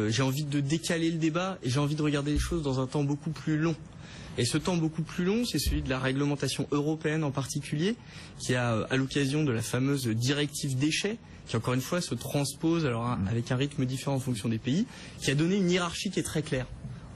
j'ai envie de décaler le débat et j'ai envie de regarder les choses dans un temps beaucoup plus long. Et ce temps beaucoup plus long, c'est celui de la réglementation européenne en particulier, qui a, à l'occasion de la fameuse directive déchets, qui encore une fois se transpose alors avec un rythme différent en fonction des pays, qui a donné une hiérarchie qui est très claire.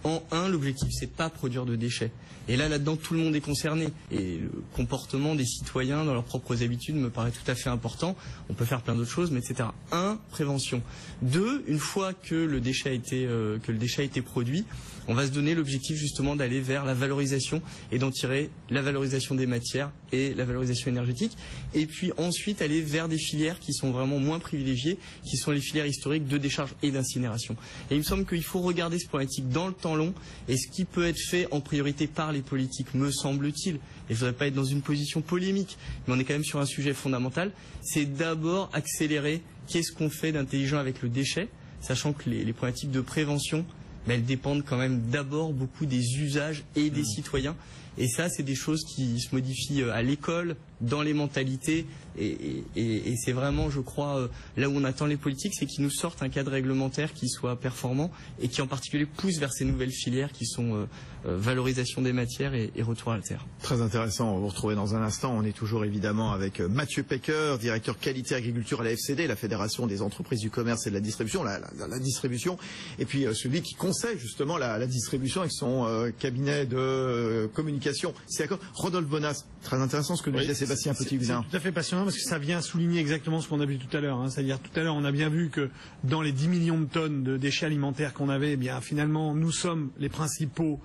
En 1, l'objectif, c'est pas produire de déchets. Et là-dedans, tout le monde est concerné. Et le comportement des citoyens dans leurs propres habitudes me paraît tout à fait important. On peut faire plein d'autres choses, mais etc. 1, prévention. 2, une fois que le déchet a été produit, on va se donner l'objectif justement d'aller vers la valorisation et d'en tirer la valorisation des matières et la valorisation énergétique. Et puis ensuite aller vers des filières qui sont vraiment moins privilégiées, qui sont les filières historiques de décharge et d'incinération. Et il me semble qu'il faut regarder ce problématique dans le temps long et ce qui peut être fait en priorité par les politiques, me semble-t-il. Et je ne voudrais pas être dans une position polémique, mais on est quand même sur un sujet fondamental. C'est d'abord accélérer qu'est-ce qu'on fait d'intelligent avec le déchet, sachant que les problématiques de prévention, mais elles dépendent quand même d'abord beaucoup des usages et des citoyens. Et ça, c'est des choses qui se modifient à l'école, dans les mentalités. Et c'est vraiment, je crois, là où on attend les politiques, c'est qu'ils nous sortent un cadre réglementaire qui soit performant et qui en particulier pousse vers ces nouvelles filières qui sont valorisation des matières et retour à la terre. Très intéressant. On va vous retrouver dans un instant. On est toujours évidemment avec Mathieu Pecker, directeur qualité agriculture à la FCD, la Fédération des entreprises du commerce et de la distribution, la distribution, et puis celui qui conseille justement la distribution avec son cabinet de communication. C'est d'accord. Rodolphe Bonas, très intéressant ce que nous disait Sébastien Petit-Guzin. C'est tout à fait passionnant parce que ça vient souligner exactement ce qu'on a vu tout à l'heure. C'est-à-dire tout à l'heure, on a bien vu que dans les 10 millions de tonnes de déchets alimentaires qu'on avait, eh bien finalement, nous sommes les principaux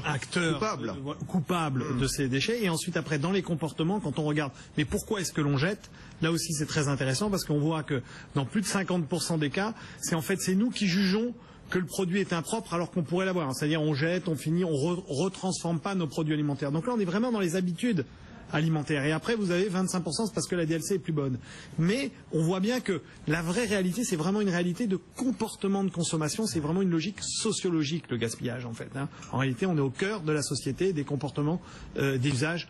acteurs coupables de ces déchets. Et ensuite, après, dans les comportements, quand on regarde, mais pourquoi est-ce que l'on jette? Là aussi, c'est très intéressant parce qu'on voit que dans plus de 50% des cas, c'est nous qui jugeons que le produit est impropre alors qu'on pourrait l'avoir. C'est-à-dire on jette, on finit, on retransforme pas nos produits alimentaires. Donc là, on est vraiment dans les habitudes alimentaire. Et après, vous avez 25%, c'est parce que la DLC est plus bonne. Mais on voit bien que la vraie réalité, c'est vraiment une réalité de comportement de consommation. C'est vraiment une logique sociologique, le gaspillage, en fait. En réalité, on est au cœur de la société, des comportements, des usages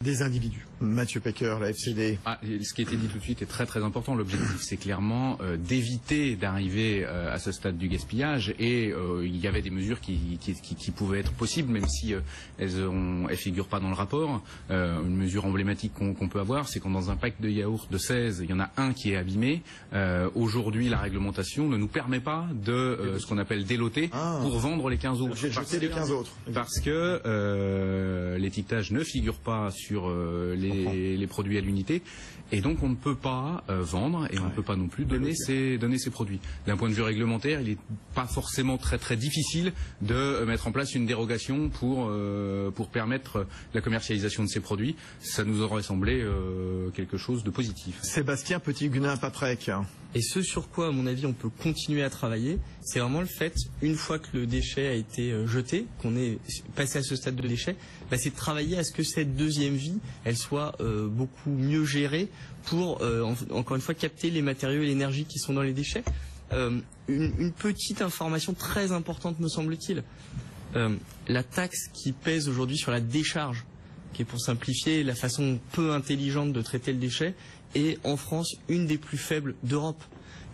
des individus. Mathieu Pecker, la FCD. Ce qui a été dit tout de suite est très très important. L'objectif, c'est clairement d'éviter d'arriver à ce stade du gaspillage. Et il y avait des mesures qui pouvaient être possibles, même si elles figurent pas dans le rapport. Une mesure emblématique qu'on peut avoir, c'est quand dans un pack de yaourt de 16, il y en a un qui est abîmé. Aujourd'hui, la réglementation ne nous permet pas de ce qu'on appelle déloter pour vendre les 15 autres. Jeter les 15 autres. Parce que l'étiquetage ne figure pas sur les produits à l'unité. Et donc on ne peut pas vendre et on ne peut pas non plus donner ces produits. D'un point de vue réglementaire, il n'est pas forcément très très difficile de mettre en place une dérogation pour permettre la commercialisation de ces produits. Ça nous aurait semblé quelque chose de positif. Sébastien Petit-Guzin-Paprec. Et ce sur quoi, à mon avis, on peut continuer à travailler, c'est vraiment le fait, une fois que le déchet a été jeté, qu'on est passé à ce stade de déchet, c'est de travailler à ce que cette deuxième vie, elle soit beaucoup mieux gérée pour, encore une fois, capter les matériaux et l'énergie qui sont dans les déchets. Une petite information très importante, me semble-t-il. La taxe qui pèse aujourd'hui sur la décharge, qui est, pour simplifier, la façon peu intelligente de traiter le déchet, est en France une des plus faibles d'Europe.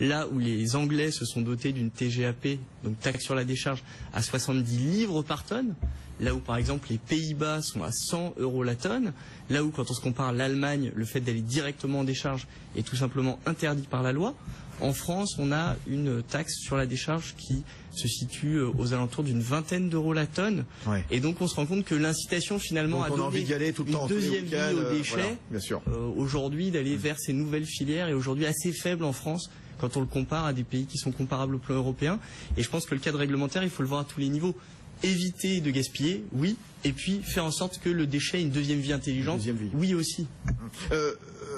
Là où les Anglais se sont dotés d'une TGAP, donc taxe sur la décharge, à 70 livres par tonne, là où par exemple les Pays-Bas sont à 100 € la tonne, là où quand on se compare à l'Allemagne, le fait d'aller directement en décharge est tout simplement interdit par la loi. En France, on a une taxe sur la décharge qui se situe aux alentours d'une vingtaine d'euros la tonne. Ouais. Et donc on se rend compte que l'incitation finalement à donner une deuxième vie aux déchets, aujourd'hui d'aller vers ces nouvelles filières est aujourd'hui assez faible en France quand on le compare à des pays qui sont comparables au plan européen. Et je pense que le cadre réglementaire, il faut le voir à tous les niveaux. Éviter de gaspiller, oui, et puis faire en sorte que le déchet ait une deuxième vie intelligente, oui aussi.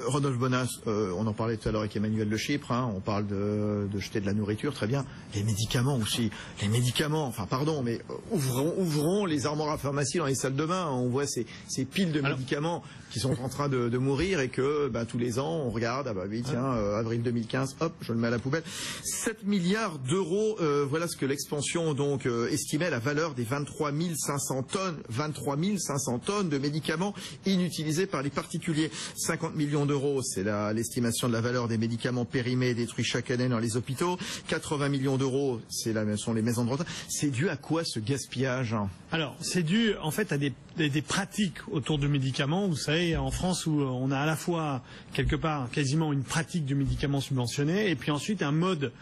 Rodolphe Bonas, on en parlait tout à l'heure avec Emmanuel Le Chypre, on parle de jeter de la nourriture, très bien. Les médicaments aussi. Les médicaments, enfin pardon, mais ouvrons les armoires à pharmacie dans les salles de bain. On voit ces piles de médicaments qui sont en train de mourir et que tous les ans on regarde, avril 2015, hop, je le mets à la poubelle. 7 milliards d'euros, voilà ce que l'expansion donc estimait la valeur des 23 500 tonnes de médicaments inutilisés par les particuliers. 50 millions d'euros, c'est l'estimation de la valeur des médicaments périmés et détruits chaque année dans les hôpitaux. 80 millions d'euros, sont les maisons de retraite. C'est dû à quoi ce gaspillage? Alors, c'est dû en fait à des pratiques autour du médicament. Vous savez, en France, où on a à la fois quelque part quasiment une pratique du médicament subventionné, et puis ensuite un mode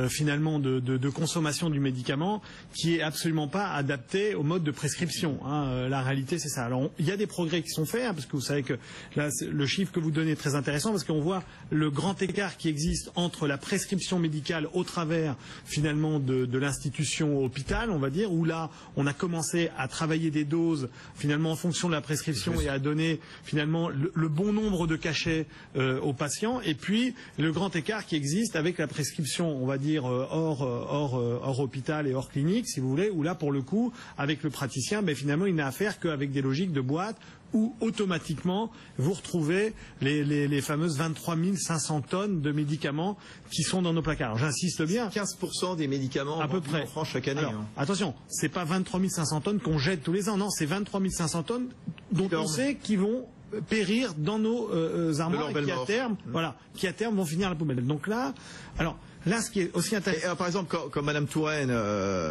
finalement de consommation du médicament qui est absolument pas adapté au mode de prescription. La réalité, c'est ça. Alors, il y a des progrès qui sont faits, parce que vous savez que là, le chiffre que vous donnez est très intéressant, parce qu'on voit le grand écart qui existe entre la prescription médicale au travers finalement de l'institution hôpital, on va dire, où là, on a commencé à travailler des doses finalement en fonction de la prescription et à donner finalement le bon nombre de cachets aux patients, et puis le grand écart qui existe avec la prescription, on va dire hors hôpital et hors clinique, si vous voulez, où là pour le coup avec le praticien, finalement il n'a affaire qu'avec des logiques de boîte où automatiquement vous retrouvez les fameuses 23 500 tonnes de médicaments qui sont dans nos placards. J'insiste bien. 15% des médicaments à peu près en France chaque année. Alors, attention, c'est pas 23 500 tonnes qu'on jette tous les ans, non, c'est 23 500 tonnes dont on sait qu'ils vont périr dans nos armoires et qui à terme vont finir à la poubelle. Donc là, ce qui est aussi intéressant. Par exemple, comme Madame Touraine,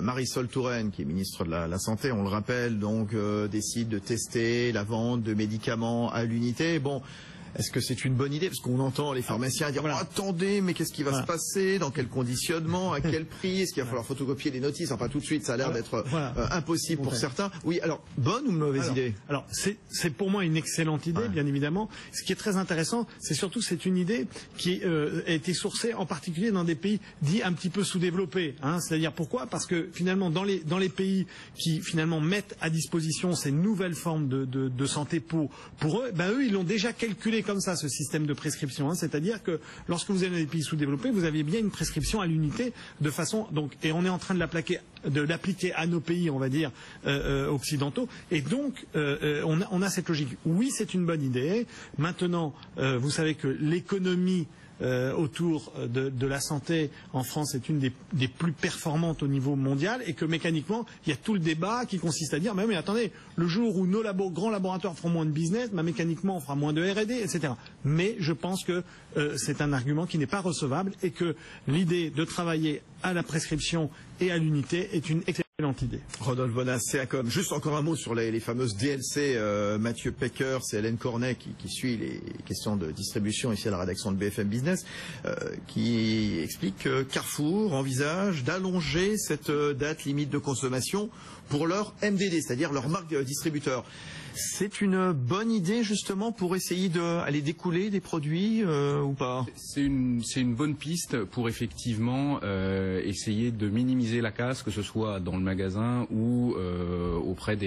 Marisol Touraine, qui est ministre de la Santé, on le rappelle, donc décide de tester la vente de médicaments à l'unité. Bon, est-ce que c'est une bonne idée? Parce qu'on entend les pharmaciens dire attendez, mais qu'est-ce qui va se passer? Dans quel conditionnement? À quel prix? Est-ce qu'il va falloir photocopier les notices? Enfin, tout de suite, ça a l'air d'être impossible pour certains. Oui, alors, bonne ou mauvaise idée? Alors, c'est pour moi une excellente idée, bien évidemment. Ce qui est très intéressant, c'est surtout c'est une idée qui a été sourcée en particulier dans des pays dits un petit peu sous-développés. C'est-à-dire pourquoi? Parce que finalement, dans les pays qui finalement mettent à disposition ces nouvelles formes de santé pour eux, eux, ils l'ont déjà calculé comme ça, ce système de prescription. C'est-à-dire que lorsque vous êtes dans des pays sous-développés, vous aviez bien une prescription à l'unité de façon... et on est en train de l'appliquer à nos pays, on va dire, occidentaux. Et donc, on a cette logique. Oui, c'est une bonne idée. Maintenant, vous savez que l'économie autour de la santé en France est une des plus performantes au niveau mondial, et que mécaniquement il y a tout le débat qui consiste à dire mais attendez, le jour où nos grands laboratoires feront moins de business, mécaniquement on fera moins de R&D, etc. Mais je pense que c'est un argument qui n'est pas recevable, et que l'idée de travailler à la prescription et à l'unité est une excellente idée. Rodolphe Bonas, CACOM. Juste encore un mot sur les fameuses DLC. Mathieu Pecker, c'est Hélène Cornet qui suit les questions de distribution ici à la rédaction de BFM Business, qui explique que Carrefour envisage d'allonger cette date limite de consommation pour leur MDD, c'est-à-dire leur marque distributeur. C'est une bonne idée justement pour essayer d'aller découler des produits ou pas? C'est une bonne piste pour effectivement essayer de minimiser la casse, que ce soit dans le magasin ou auprès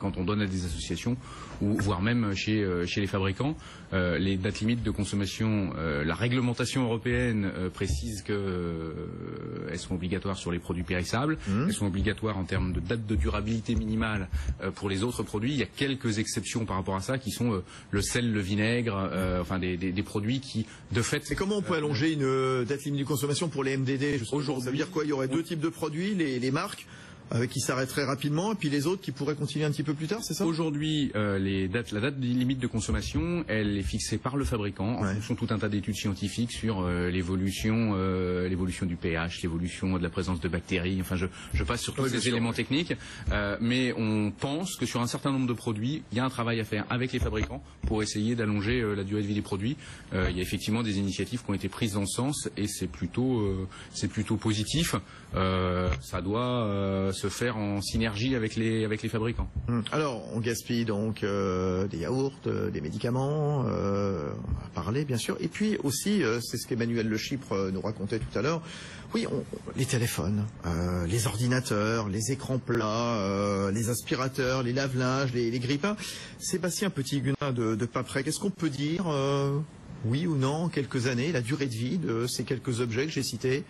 quand on donne à des associations, ou voire même chez les fabricants. Les dates limites de consommation, la réglementation européenne précise qu'elles sont obligatoires sur les produits périssables, elles sont obligatoires en termes de date de durabilité minimale pour les autres produits. Il y a quelques exceptions par rapport à ça, qui sont le sel, le vinaigre, enfin des produits qui, de fait... Mais comment on peut allonger une date limite de consommation pour les MDD? Aujourd'hui, ça veut dire quoi? Il y aurait deux types de produits, les marques qui s'arrêteraient rapidement, et puis les autres qui pourraient continuer un petit peu plus tard, c'est ça? Aujourd'hui, la date limite de consommation, elle est fixée par le fabricant en fonction de tout un tas d'études scientifiques sur l'évolution du pH, l'évolution de la présence de bactéries. Enfin, je passe sur tous ces éléments techniques, mais on pense que sur un certain nombre de produits, il y a un travail à faire avec les fabricants pour essayer d'allonger la durée de vie des produits. Il y a effectivement des initiatives qui ont été prises dans ce sens, et c'est plutôt positif. Ça doit se faire en synergie avec les fabricants. Alors, on gaspille donc des yaourts, des médicaments, on va parler bien sûr, et puis aussi, c'est ce qu'Emmanuel Le Chypre nous racontait tout à l'heure, oui, les téléphones, les ordinateurs, les écrans plats, les aspirateurs, les lave-linges, les grille-pains. Sébastien Petit-Guenin de Paprec, est-ce qu'on peut dire, oui ou non, en quelques années, la durée de vie de ces quelques objets que j'ai cités,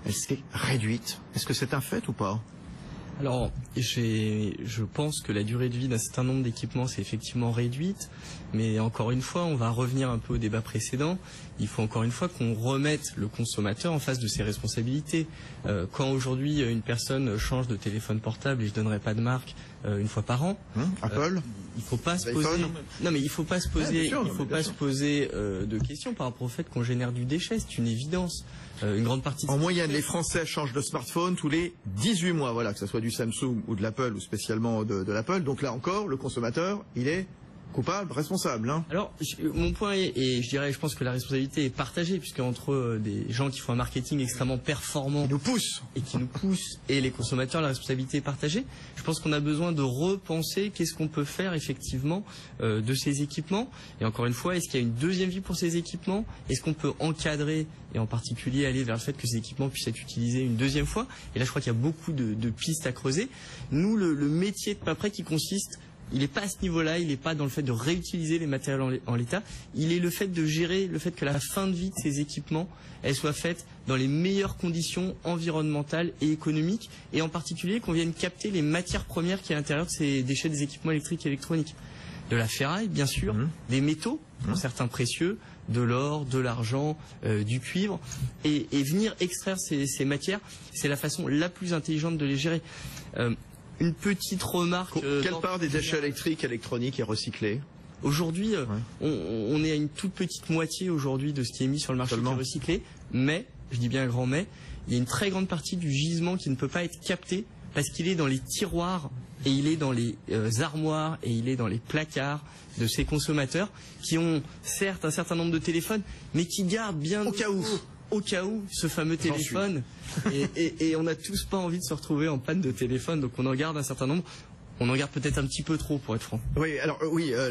elle s'est réduite? Est-ce que c'est un fait ou pas? Alors, je pense que la durée de vie d'un certain nombre d'équipements s'est effectivement réduite, Mais encore une fois, on va revenir un peu au débat précédent. Il faut encore une fois qu'on remette le consommateur en face de ses responsabilités. Quand aujourd'hui une personne change de téléphone portable, et je donnerai pas de marque, une fois par an, Apple, il faut pas se poser. Non, mais il faut pas se poser. Se poser de questions par rapport au fait qu'on génère du déchet. C'est une évidence. Une grande partie. En moyenne, les Français changent de smartphone tous les 18 mois. Voilà, que ce soit du Samsung ou de l'Apple ou spécialement de l'Apple. Donc là encore, le consommateur, il est coupable, responsable. Hein. Alors, mon point est, et je pense que la responsabilité est partagée, puisque entre des gens qui font un marketing extrêmement performant, qui nous poussent, et les consommateurs, la responsabilité est partagée. Je pense qu'on a besoin de repenser qu'est-ce qu'on peut faire effectivement de ces équipements. Et encore une fois, est-ce qu'il y a une deuxième vie pour ces équipements? Est-ce qu'on peut encadrer et en particulier aller vers le fait que ces équipements puissent être utilisés une deuxième fois? Et là, je crois qu'il y a beaucoup de pistes à creuser. Nous, le métier de Paprec qui consiste, il n'est pas à ce niveau-là, il n'est pas dans le fait de réutiliser les matériels en l'état, il est le fait de gérer le fait que la fin de vie de ces équipements, elle soit faite dans les meilleures conditions environnementales et économiques, et en particulier qu'on vienne capter les matières premières qui sont à l'intérieur de ces déchets des équipements électriques et électroniques. De la ferraille, bien sûr, des métaux, certains précieux, de l'or, de l'argent, du cuivre, et venir extraire ces matières, c'est la façon la plus intelligente de les gérer. Une petite remarque. Quelle part des déchets électriques, électroniques est recyclée? Aujourd'hui, on est à une toute petite moitié aujourd'hui de ce qui est mis sur le marché qui est recyclé, mais, je dis bien un grand mais, il y a une très grande partie du gisement qui ne peut pas être capté parce qu'il est dans les tiroirs et il est dans les armoires et il est dans les placards de ces consommateurs qui ont certes un certain nombre de téléphones, mais qui gardent bien au cas où ce fameux téléphone et on n'a tous pas envie de se retrouver en panne de téléphone, donc on en garde un certain nombre. On en garde peut-être un petit peu trop, pour être franc. Oui, alors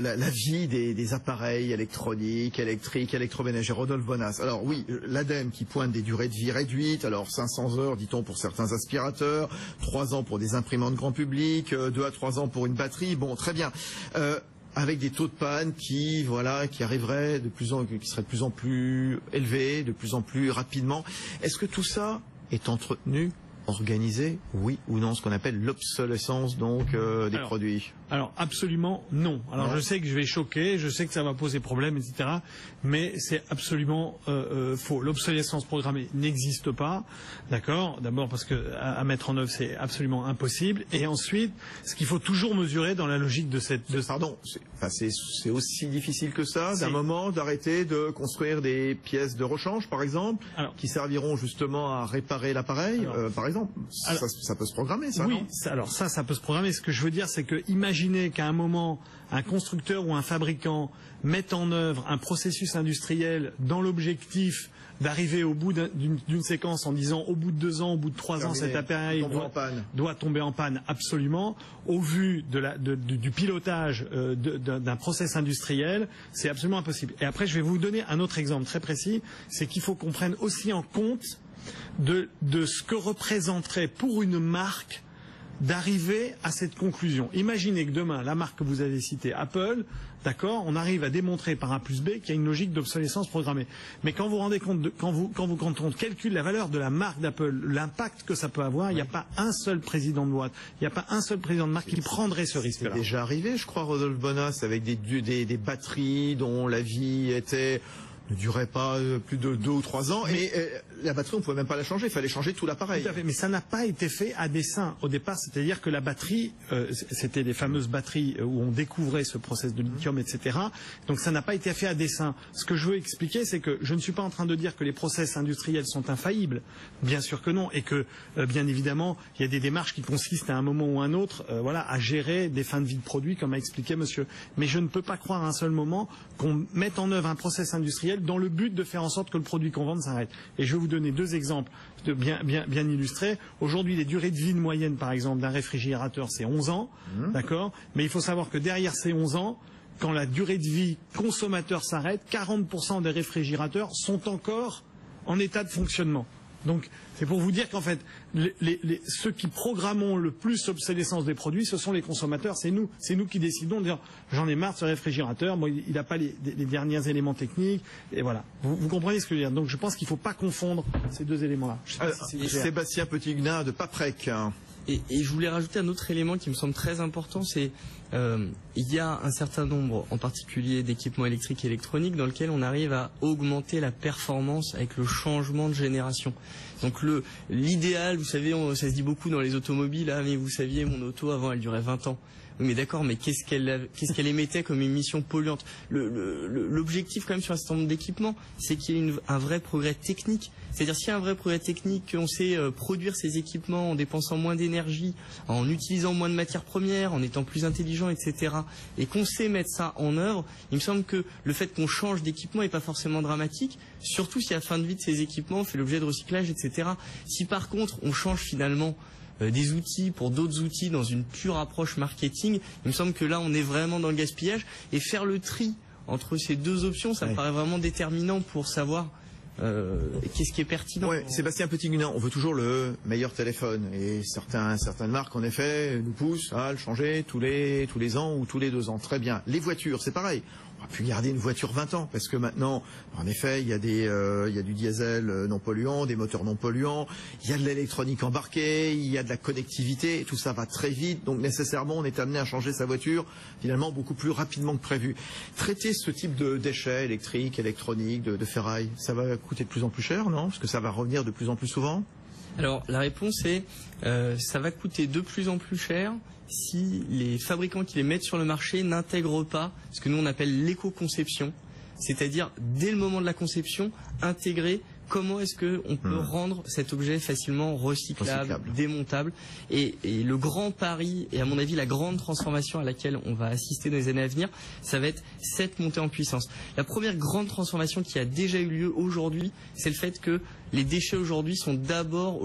la vie des appareils électroniques, électriques, électroménagers. Rodolphe Bonas. Alors oui, l'ADEME qui pointe des durées de vie réduites. Alors 500 heures, dit-on, pour certains aspirateurs, 3 ans pour des imprimantes grand public, 2 à 3 ans pour une batterie. Bon, très bien. Avec des taux de panne qui arriveraient qui seraient de plus en plus élevés, de plus en plus rapidement. Est-ce que tout ça est entretenu, organisé, oui ou non, ce qu'on appelle l'obsolescence des produits? Alors absolument non. Alors je sais que je vais choquer, je sais que ça va poser problème, etc. Mais c'est absolument faux. L'obsolescence programmée n'existe pas, d'accord? D'abord parce que à mettre en œuvre c'est absolument impossible, et ensuite ce qu'il faut toujours mesurer dans la logique de cette. Pardon, c'est aussi difficile que ça, d'un moment, d'arrêter de construire des pièces de rechange, par exemple, qui serviront justement à réparer l'appareil, par exemple. Ça peut se programmer, ça, oui, non? Alors ça peut se programmer. Ce que je veux dire, c'est que imaginez qu'à un moment, un constructeur ou un fabricant mette en œuvre un processus industriel dans l'objectif d'arriver au bout d'une séquence en disant au bout de 2 ans, au bout de 3 ans, cet appareil doit tomber en panne absolument. Au vu du pilotage d'un process industriel, c'est absolument impossible. Et après, je vais vous donner un autre exemple très précis, c'est qu'il faut qu'on prenne aussi en compte de ce que représenterait pour une marque d'arriver à cette conclusion. Imaginez que demain, la marque que vous avez citée, Apple, d'accord, on arrive à démontrer par A plus B qu'il y a une logique d'obsolescence programmée. Mais quand vous rendez compte, quand on calcule la valeur de la marque d'Apple, l'impact que ça peut avoir, il n'y a pas un seul président de boîte, il n'y a pas un seul président de marque qui prendrait ce risque-là. C'est déjà arrivé, je crois, Rodolphe Bonas, avec des batteries dont la vie ne durait pas plus de 2 ou 3 ans, mais la batterie, on ne pouvait même pas la changer, il fallait changer tout l'appareil. Tout à fait, mais ça n'a pas été fait à dessein au départ, c'est-à-dire que la batterie, c'était des fameuses batteries où on découvrait ce process de lithium, etc. Donc ça n'a pas été fait à dessein. Ce que je veux expliquer, c'est que je ne suis pas en train de dire que les process industriels sont infaillibles, bien sûr que non, et que, bien évidemment, il y a des démarches qui consistent à un moment ou à un autre, à gérer des fins de vie de produits, comme a expliqué monsieur. Mais je ne peux pas croire à un seul moment qu'on mette en œuvre un process industriel dans le but de faire en sorte que le produit qu'on vende s'arrête. Et je vais vous donner 2 exemples bien illustrés. Aujourd'hui, les durées de vie moyenne, par exemple, d'un réfrigérateur, c'est 11 ans, d'accord. Mais il faut savoir que derrière ces 11 ans, quand la durée de vie consommateur s'arrête, 40% des réfrigérateurs sont encore en état de fonctionnement. Donc, c'est pour vous dire qu'en fait, ceux qui programmons le plus l'obsolescence des produits, ce sont les consommateurs. C'est nous qui décidons de dire j'en ai marre de ce réfrigérateur, bon, il n'a pas les derniers éléments techniques, et voilà. Vous comprenez ce que je veux dire. Donc, je pense qu'il ne faut pas confondre ces 2 éléments-là. Sébastien Petit-Guenat de Paprec. Et je voulais rajouter un autre élément qui me semble très important, c'est il y a un certain nombre, en particulier d'équipements électriques et électroniques, dans lesquels on arrive à augmenter la performance avec le changement de génération. Donc l'idéal, vous savez, ça se dit beaucoup dans les automobiles, ah mais vous saviez, mon auto avant elle durait 20 ans. Oui, mais d'accord, mais qu'est-ce qu'elle émettait comme émission polluante? L'objectif quand même sur un certain nombre d'équipements, c'est qu'il y ait un vrai progrès technique. C'est-à-dire s'il y a un vrai progrès technique, qu'on sait produire ces équipements en dépensant moins d'énergie, en utilisant moins de matières premières, en étant plus intelligent, etc. et qu'on sait mettre ça en œuvre, il me semble que le fait qu'on change d'équipement n'est pas forcément dramatique, surtout si à la fin de vie de ces équipements fait l'objet de recyclage, etc. Si par contre on change finalement des outils pour d'autres outils dans une pure approche marketing, il me semble que là on est vraiment dans le gaspillage, et faire le tri entre ces deux options, ça me paraît vraiment déterminant pour savoir qu'est-ce qui est pertinent. Ouais, Sébastien Petit-Guenin, on veut toujours le meilleur téléphone, et certaines marques en effet nous poussent à le changer tous les ans ou tous les 2 ans. Très bien. Les voitures, c'est pareil. On va plus garder une voiture 20 ans, parce que maintenant, en effet, il y a du diesel non polluant, des moteurs non polluants, il y a de l'électronique embarquée, il y a de la connectivité, et tout ça va très vite, donc nécessairement on est amené à changer sa voiture finalement beaucoup plus rapidement que prévu. Traiter ce type de déchets électriques, électroniques, de ferraille, ça va coûter de plus en plus cher, non? Parce que ça va revenir de plus en plus souvent? Alors la réponse est ça va coûter de plus en plus cher si les fabricants qui les mettent sur le marché n'intègrent pas ce que nous on appelle l'éco-conception, c'est-à-dire dès le moment de la conception, intégrer comment est-ce qu'on peut rendre cet objet facilement recyclable, démontable. Et le grand pari, et à mon avis la grande transformation à laquelle on va assister dans les années à venir, ça va être cette montée en puissance. La première grande transformation qui a déjà eu lieu aujourd'hui, c'est le fait que les déchets aujourd'hui sont d'abord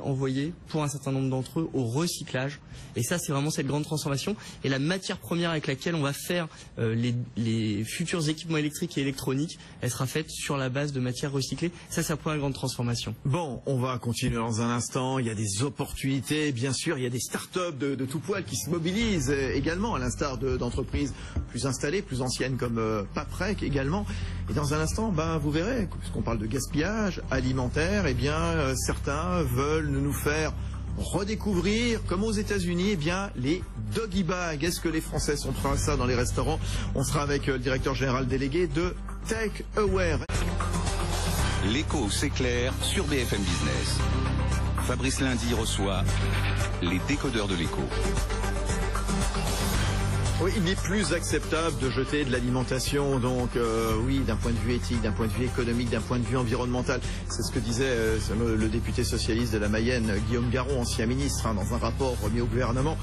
envoyés, pour un certain nombre d'entre eux, au recyclage. Et ça, c'est vraiment cette grande transformation. Et la matière première avec laquelle on va faire les futurs équipements électriques et électroniques, elle sera faite sur la base de matières recyclées. Ça la première grande transformation. Bon, on va continuer dans un instant. Il y a des opportunités, bien sûr. Il y a des start-up de tout poil qui se mobilisent également, à l'instar d'entreprises plus installées, plus anciennes comme Paprec également. Et dans un instant, vous verrez, puisqu'on parle de gaspillage alimentaire, eh bien, certains veulent nous faire redécouvrir, comme aux États-Unis, eh bien, les doggy bags. Est-ce que les Français sont prêts à ça dans les restaurants? On sera avec le directeur général délégué de Take Aware. L'écho s'éclaire sur BFM Business. Fabrice Lundi reçoit les décodeurs de l'écho. Oui, il n'est plus acceptable de jeter de l'alimentation, donc oui, d'un point de vue éthique, d'un point de vue économique, d'un point de vue environnemental. C'est ce que disait le député socialiste de la Mayenne, Guillaume Garon, ancien ministre, dans un rapport remis au gouvernement,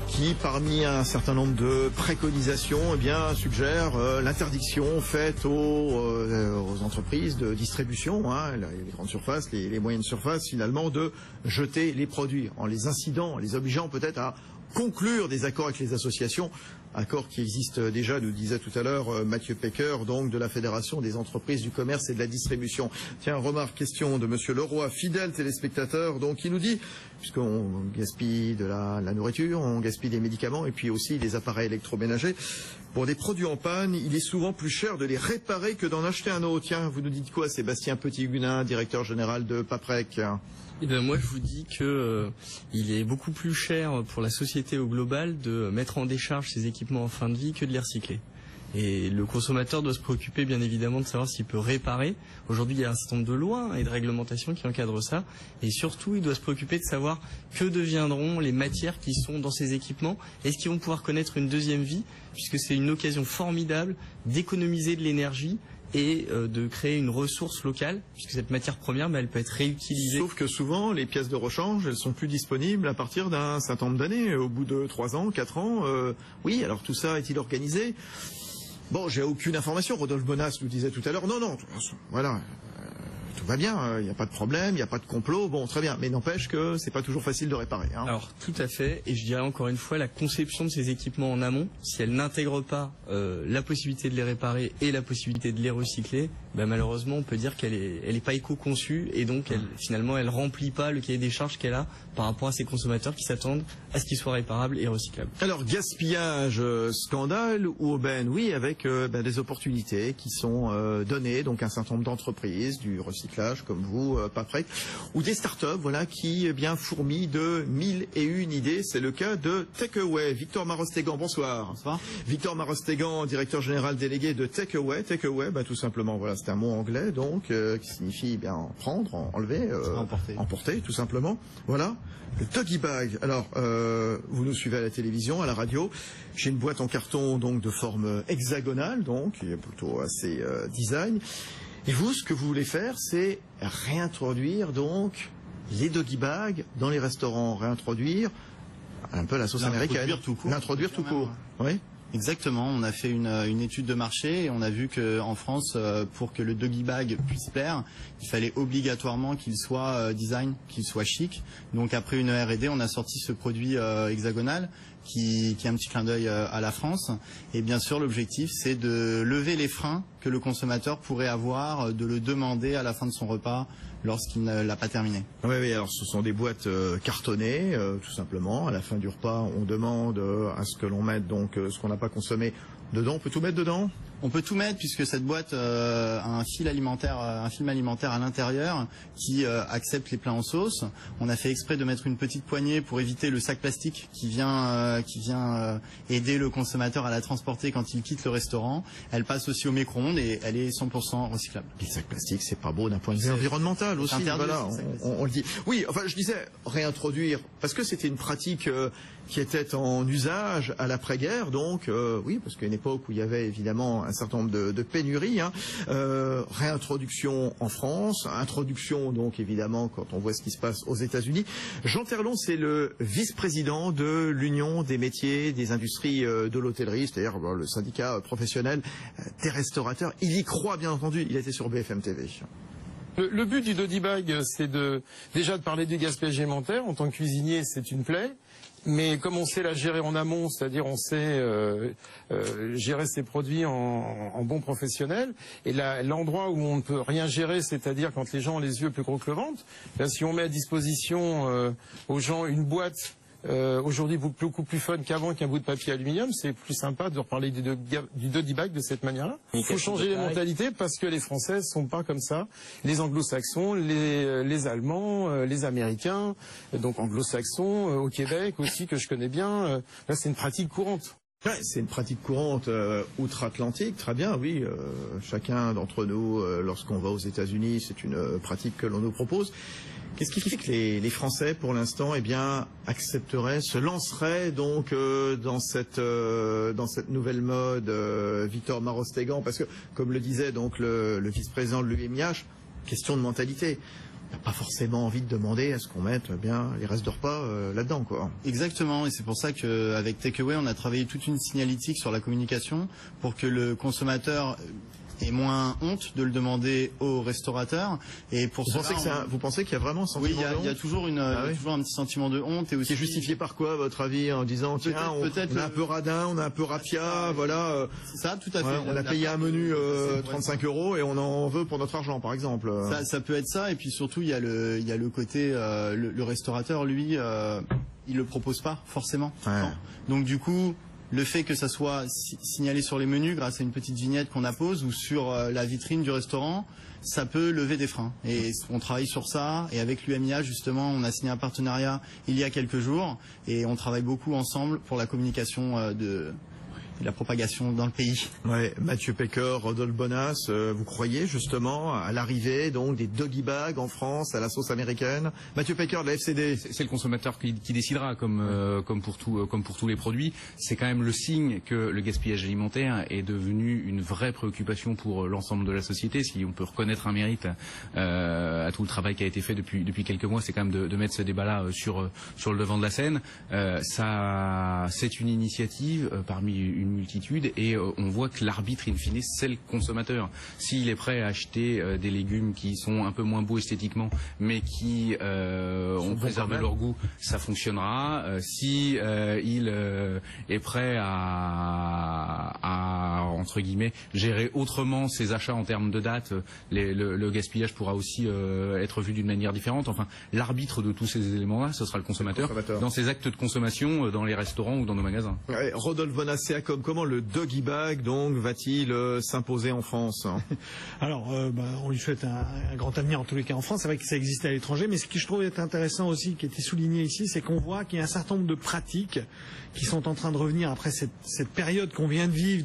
qui, parmi un certain nombre de préconisations, eh bien, suggère l'interdiction faite aux entreprises de distribution, les grandes surfaces, les moyennes surfaces, finalement, de jeter les produits, en les incitant, en les obligeant peut-être à conclure des accords avec les associations, accords qui existent déjà, nous disait tout à l'heure Mathieu Pecker, donc de la Fédération des entreprises du commerce et de la distribution. Tiens, remarque, question de Monsieur Leroy, fidèle téléspectateur, donc il nous dit, puisqu'on gaspille de la nourriture, on gaspille des médicaments et puis aussi des appareils électroménagers, pour des produits en panne, il est souvent plus cher de les réparer que d'en acheter un autre. Tiens, vous nous dites quoi, Sébastien Petit-Guenin, directeur général de Paprec? Eh bien, moi, je vous dis que il est beaucoup plus cher pour la société au global de mettre en décharge ces équipements en fin de vie que de les recycler. Et le consommateur doit se préoccuper, bien évidemment, de savoir s'il peut réparer. Aujourd'hui, il y a un certain nombre de lois et de réglementations qui encadrent ça. Et surtout, il doit se préoccuper de savoir que deviendront les matières qui sont dans ces équipements. Est-ce qu'ils vont pouvoir connaître une deuxième vie, puisque c'est une occasion formidable d'économiser de l'énergie et de créer une ressource locale, puisque cette matière première, elle peut être réutilisée. Sauf que souvent, les pièces de rechange, elles sont plus disponibles à partir d'un certain nombre d'années, au bout de 3 ans, 4 ans. Oui, alors tout ça est-il organisé? Bon, j'ai aucune information. Rodolphe Bonas nous disait tout à l'heure, non, de toute façon, voilà, tout va bien, il n'y a pas de problème, il n'y a pas de complot, bon, très bien. Mais n'empêche que c'est pas toujours facile de réparer. Alors, tout à fait, et je dirais encore une fois, la conception de ces équipements en amont, si elle n'intègre pas la possibilité de les réparer et la possibilité de les recycler, malheureusement on peut dire qu'elle est pas éco-conçue et donc finalement elle remplit pas le cahier des charges qu'elle a par rapport à ces consommateurs qui s'attendent à ce qu'il soit réparable et recyclable. Alors gaspillage, scandale ou aubaine? Oui, avec des opportunités qui sont données, donc un certain nombre d'entreprises du recyclage comme vous, Paprec, ou des startups, voilà, qui fourmillent de 1001 idées. C'est le cas de Takeaway. Victor Marostegan, bonsoir. Bonsoir. Victor Marostegan, directeur général délégué de Takeaway. Takeaway, tout simplement, voilà, c'est un mot anglais, donc qui signifie prendre, enlever, emporter, tout simplement. Voilà. Le doggy bag. Alors, vous nous suivez à la télévision, à la radio. J'ai une boîte en carton, donc de forme hexagonale, donc qui est plutôt assez design. Et vous, ce que vous voulez faire, c'est réintroduire donc les doggy bags dans les restaurants, réintroduire un peu la sauce américaine. L'introduire tout court. Oui. Exactement, on a fait une étude de marché et on a vu qu'en France, pour que le doggy bag puisse plaire, il fallait obligatoirement qu'il soit design, qu'il soit chic. Donc après une R&D, on a sorti ce produit hexagonal qui est un petit clin d'œil à la France. Et bien sûr, l'objectif, c'est de lever les freins que le consommateur pourrait avoir, de le demander à la fin de son repas lorsqu'il ne l'a pas terminé. Oui, alors ce sont des boîtes cartonnées, tout simplement. À la fin du repas, on demande à ce que l'on mette donc ce qu'on n'a pas consommé dedans. On peut tout mettre dedans? On peut tout mettre puisque cette boîte a un film alimentaire à l'intérieur qui accepte les plats en sauce. On a fait exprès de mettre une petite poignée pour éviter le sac plastique qui vient aider le consommateur à la transporter quand il quitte le restaurant. Elle passe aussi au micro-ondes et elle est 100% recyclable. Les sacs plastiques, c'est pas beau d'un point de vue environnemental aussi. Voilà, on le dit. Oui, enfin, je disais réintroduire parce que c'était une pratique qui était en usage à l'après-guerre, donc oui, parce qu'à une époque où il y avait évidemment un certain nombre de pénuries, réintroduction en France, introduction donc évidemment quand on voit ce qui se passe aux États-Unis. Jean Terlon, c'est le vice-président de l'Union des métiers des industries de l'hôtellerie, c'est-à-dire le syndicat professionnel des restaurateurs. Il y croit bien entendu, il était sur BFM TV. Le but du doggy bag, c'est déjà de parler du gaspillage alimentaire. En tant que cuisinier, c'est une plaie. Mais comme on sait la gérer en amont, c'est-à-dire on sait gérer ses produits en bon professionnel, et l'endroit où on ne peut rien gérer, c'est-à-dire quand les gens ont les yeux plus gros que le ventre, si on met à disposition aux gens une boîte aujourd'hui beaucoup plus fun qu'avant qu'un bout de papier aluminium, c'est plus sympa de reparler du doggy bag de cette manière-là. Il faut changer les mentalités parce que les Français sont pas comme ça. Les Anglo-Saxons, les Allemands, les Américains, donc Anglo-Saxons, au Québec aussi que je connais bien, là c'est une pratique courante. Ouais, c'est une pratique courante outre-Atlantique, très bien, oui. Chacun d'entre nous, lorsqu'on va aux États-Unis, c'est une pratique que l'on nous propose. Qu'est-ce qui fait que les Français, pour l'instant, accepteraient, se lanceraient donc dans cette nouvelle mode, Victor Marostegan, parce que, comme le disait donc le vice-président de l'UMIH, question de mentalité. On n'a pas forcément envie de demander à ce qu'on mette les restes de repas là-dedans, quoi. Exactement, et c'est pour ça qu'avec Takeaway, on a travaillé toute une signalétique sur la communication pour que le consommateur ait moins honte de le demander au restaurateur. Et pour vous pensez qu'il y a vraiment un sentiment de honte? Oui, il y a toujours un petit sentiment de honte. Et aussi, c'est justifié par quoi, à votre avis, en disant tiens, on est un peu radin, on est un peu rapia, voilà. C'est ça, tout à fait. On a payé un menu 35 € et on en veut pour notre argent, par exemple. Ça peut être ça, et puis surtout il y a le côté le restaurateur, lui, il le propose pas forcément. Ouais. Donc du coup, le fait que ça soit signalé sur les menus grâce à une petite vignette qu'on appose ou sur la vitrine du restaurant, ça peut lever des freins. Et on travaille sur ça. Et avec l'UMIA, justement, on a signé un partenariat il y a quelques jours. Et on travaille beaucoup ensemble pour la communication de la propagation dans le pays. Ouais, Mathieu Pecker, Rodolphe Bonas, vous croyez justement à l'arrivée donc des doggy bags en France à la sauce américaine? Mathieu Pecker de la FCD. C'est le consommateur qui décidera, comme pour tous les produits. C'est quand même le signe que le gaspillage alimentaire est devenu une vraie préoccupation pour l'ensemble de la société. Si on peut reconnaître un mérite à tout le travail qui a été fait depuis quelques mois, c'est quand même de mettre ce débat-là sur le devant de la scène. Ça, c'est une initiative parmi une multitude, et on voit que l'arbitre in fine c'est le consommateur. S'il est prêt à acheter des légumes qui sont un peu moins beaux esthétiquement, mais qui ont préservé leur goût, ça fonctionnera. Si il est prêt à entre guillemets gérer autrement ses achats en termes de date, le gaspillage pourra aussi être vu d'une manière différente. Enfin, l'arbitre de tous ces éléments-là, ce sera le consommateur dans ses actes de consommation dans les restaurants ou dans nos magasins. Ouais, Rodolphe Bonasséa, comment le doggy bag donc va-t-il s'imposer en France? Alors, on lui souhaite un grand avenir en tous les cas en France. C'est vrai que ça existe à l'étranger, mais ce que je trouve être intéressant aussi, qui a été souligné ici, c'est qu'on voit qu'il y a un certain nombre de pratiques qui sont en train de revenir après cette période qu'on vient de vivre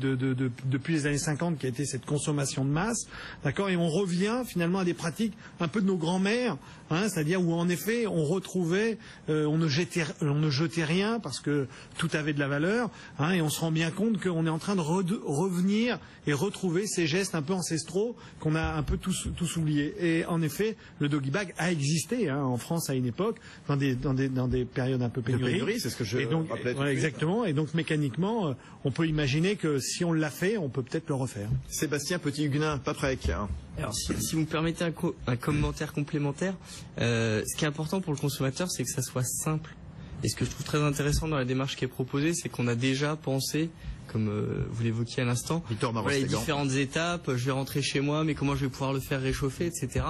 depuis les années 50, qui a été cette consommation de masse, d'accord, et on revient finalement à des pratiques un peu de nos grands-mères, c'est-à-dire où en effet on retrouvait, on ne jetait rien parce que tout avait de la valeur, et on se rend bien compte qu'on est en train de revenir et retrouver ces gestes un peu ancestraux qu'on a un peu tous oubliés. Et en effet, le doggy bag a existé en France à une époque, dans des périodes un peu pénuriques. C'est ce que je rappelais. Voilà, exactement. Et donc mécaniquement, on peut imaginer que si on l'a fait, on peut peut-être le refaire. Sébastien Petit-Huguenin, Paprec. Alors, si vous me permettez un commentaire complémentaire, ce qui est important pour le consommateur, c'est que ça soit simple. Et ce que je trouve très intéressant dans la démarche qui est proposée, c'est qu'on a déjà pensé, comme vous l'évoquiez à l'instant, les différentes étapes, je vais rentrer chez moi, mais comment je vais pouvoir le faire réchauffer, etc.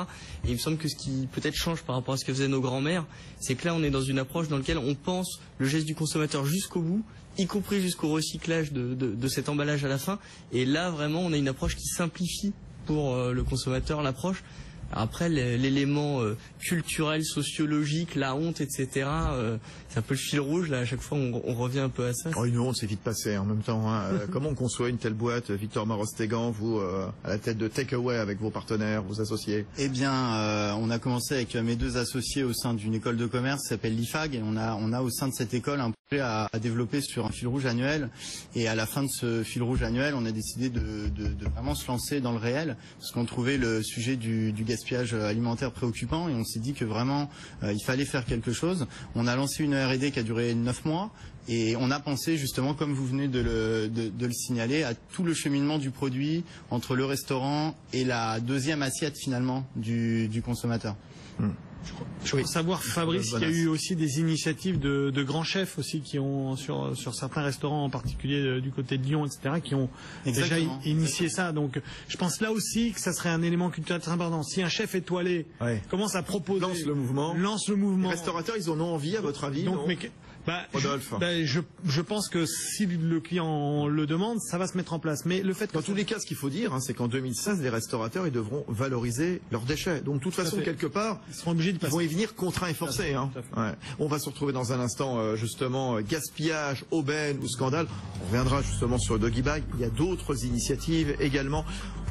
Et il me semble que ce qui peut-être change par rapport à ce que faisaient nos grands-mères, c'est que là on est dans une approche dans laquelle on pense le geste du consommateur jusqu'au bout, y compris jusqu'au recyclage de cet emballage à la fin. Et là vraiment on a une approche qui simplifie pour le consommateur l'approche. Après, l'élément culturel, sociologique, la honte, etc., c'est un peu le fil rouge. Là, à chaque fois, on revient un peu à ça. Une honte, c'est vite passé en même temps. Comment on conçoit une telle boîte, Victor Marostegan, vous, à la tête de Takeaway avec vos partenaires, vos associés? Eh bien, on a commencé avec mes deux associés au sein d'une école de commerce qui s'appelle l'IFAG. Et on a au sein de cette école un projet à développer sur un fil rouge annuel. Et à la fin de ce fil rouge annuel, on a décidé de vraiment se lancer dans le réel, parce qu'on trouvait le sujet du gaspillage alimentaire préoccupant, et on s'est dit que vraiment il fallait faire quelque chose. On a lancé une R&D qui a duré 9 mois, et on a pensé justement, comme vous venez de le signaler, à tout le cheminement du produit entre le restaurant et la deuxième assiette finalement du consommateur. Je veux savoir, Fabrice, qu'il y a eu aussi des initiatives de grands chefs aussi qui ont, sur certains restaurants, en particulier du côté de Lyon, etc., qui ont déjà initié ça. Donc, je pense là aussi que ça serait un élément culturel très important. Si un chef étoilé commence à proposer... Lance le mouvement. Les restaurateurs, ils en ont envie, à votre avis? Donc, Rodolphe. Je pense que si le client le demande, ça va se mettre en place. Mais le fait dans tous les cas, ce qu'il faut dire, c'est qu'en 2016, les restaurateurs, ils devront valoriser leurs déchets. Donc, de toute façon, quelque part, ils seront obligés de passer. Ils vont y venir contraints et forcés. On va se retrouver dans un instant, justement, gaspillage, aubaine ou scandale. On reviendra justement sur le doggy bag. Il y a d'autres initiatives également.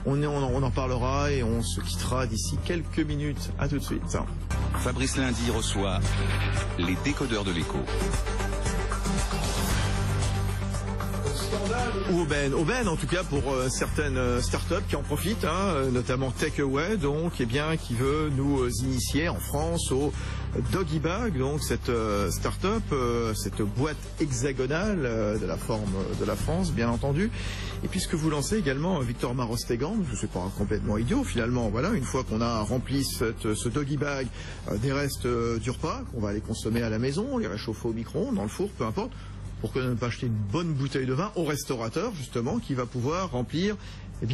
On en parlera et on se quittera d'ici quelques minutes. À tout de suite. Fabrice Lundi reçoit les décodeurs de l'écho. Ou aubaine en tout cas pour certaines startups qui en profitent, notamment Takeaway, donc, qui veut nous initier en France au doggy bag, donc cette startup, cette boîte hexagonale de la forme de la France, bien entendu. Et puisque vous lancez également Victor Marostegan, je sais pas, complètement idiot finalement. Voilà, une fois qu'on a rempli ce doggy bag des restes du repas qu'on va aller consommer à la maison, les réchauffer au micro-ondes, dans le four, peu importe. Pourquoi ne pas acheter une bonne bouteille de vin au restaurateur, justement, qui va pouvoir remplir